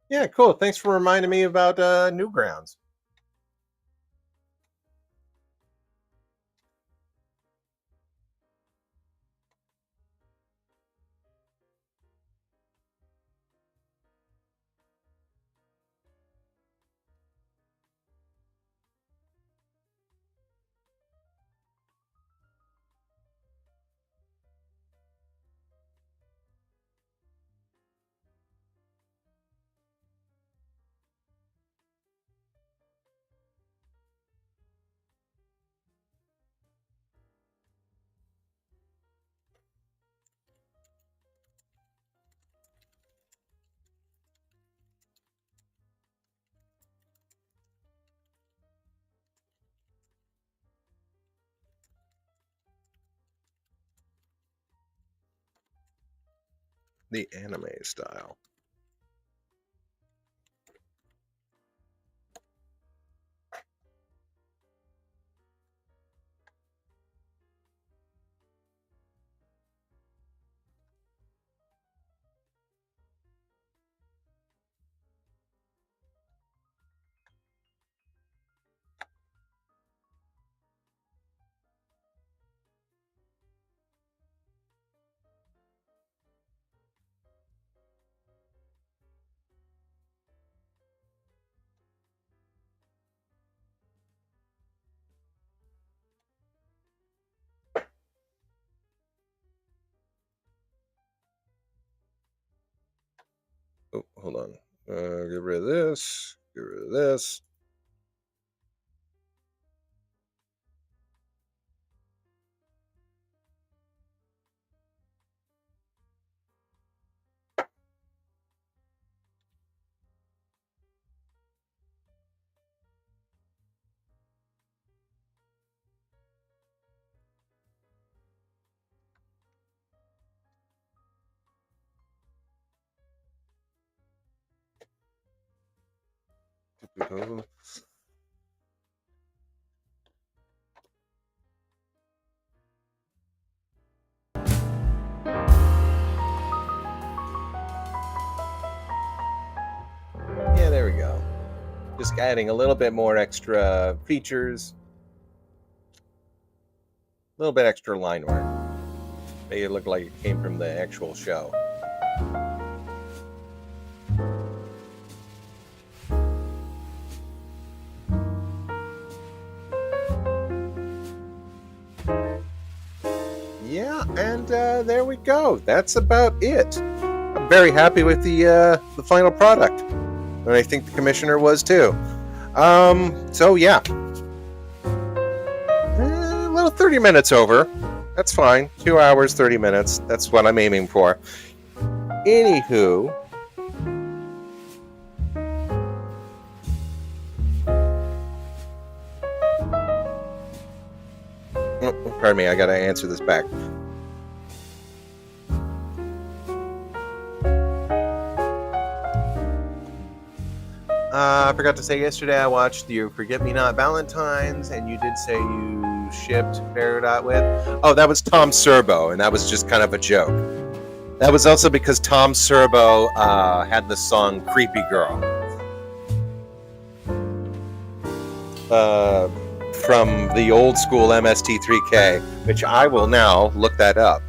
Yeah, cool. Thanks for reminding me about Newgrounds. The anime style. Oh, hold on. Get rid of this. Get rid of this. Yeah, there we go. Just adding a little bit more extra features, a little bit extra line work. Made it look like it came from the actual show. Yeah, and there we go. That's about it. I'm very happy with the final product, and I think the commissioner was too. So yeah, a little 30 minutes over. That's fine. 2 hours, 30 minutes. That's what I'm aiming for. Anywho, pardon me, I gotta answer this back. I forgot to say yesterday I watched your Forget Me Not Valentines, and you did say you shipped Peridot with. Oh, that was Tom Serbo, and that was just kind of a joke. That was also because Tom Serbo had the song Creepy Girl. From the old school MST3K, which I will now look that up.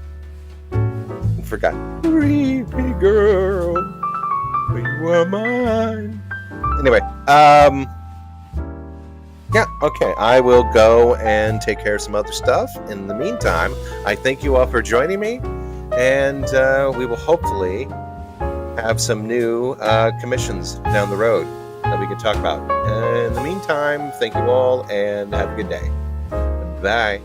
I forgot. Creepy girl, you are mine. Anyway, yeah, okay. I will go and take care of some other stuff. In the meantime, I thank you all for joining me, and we will hopefully have some new commissions down the road that we can talk about. In the meantime, thank you all, and have a good day. Bye.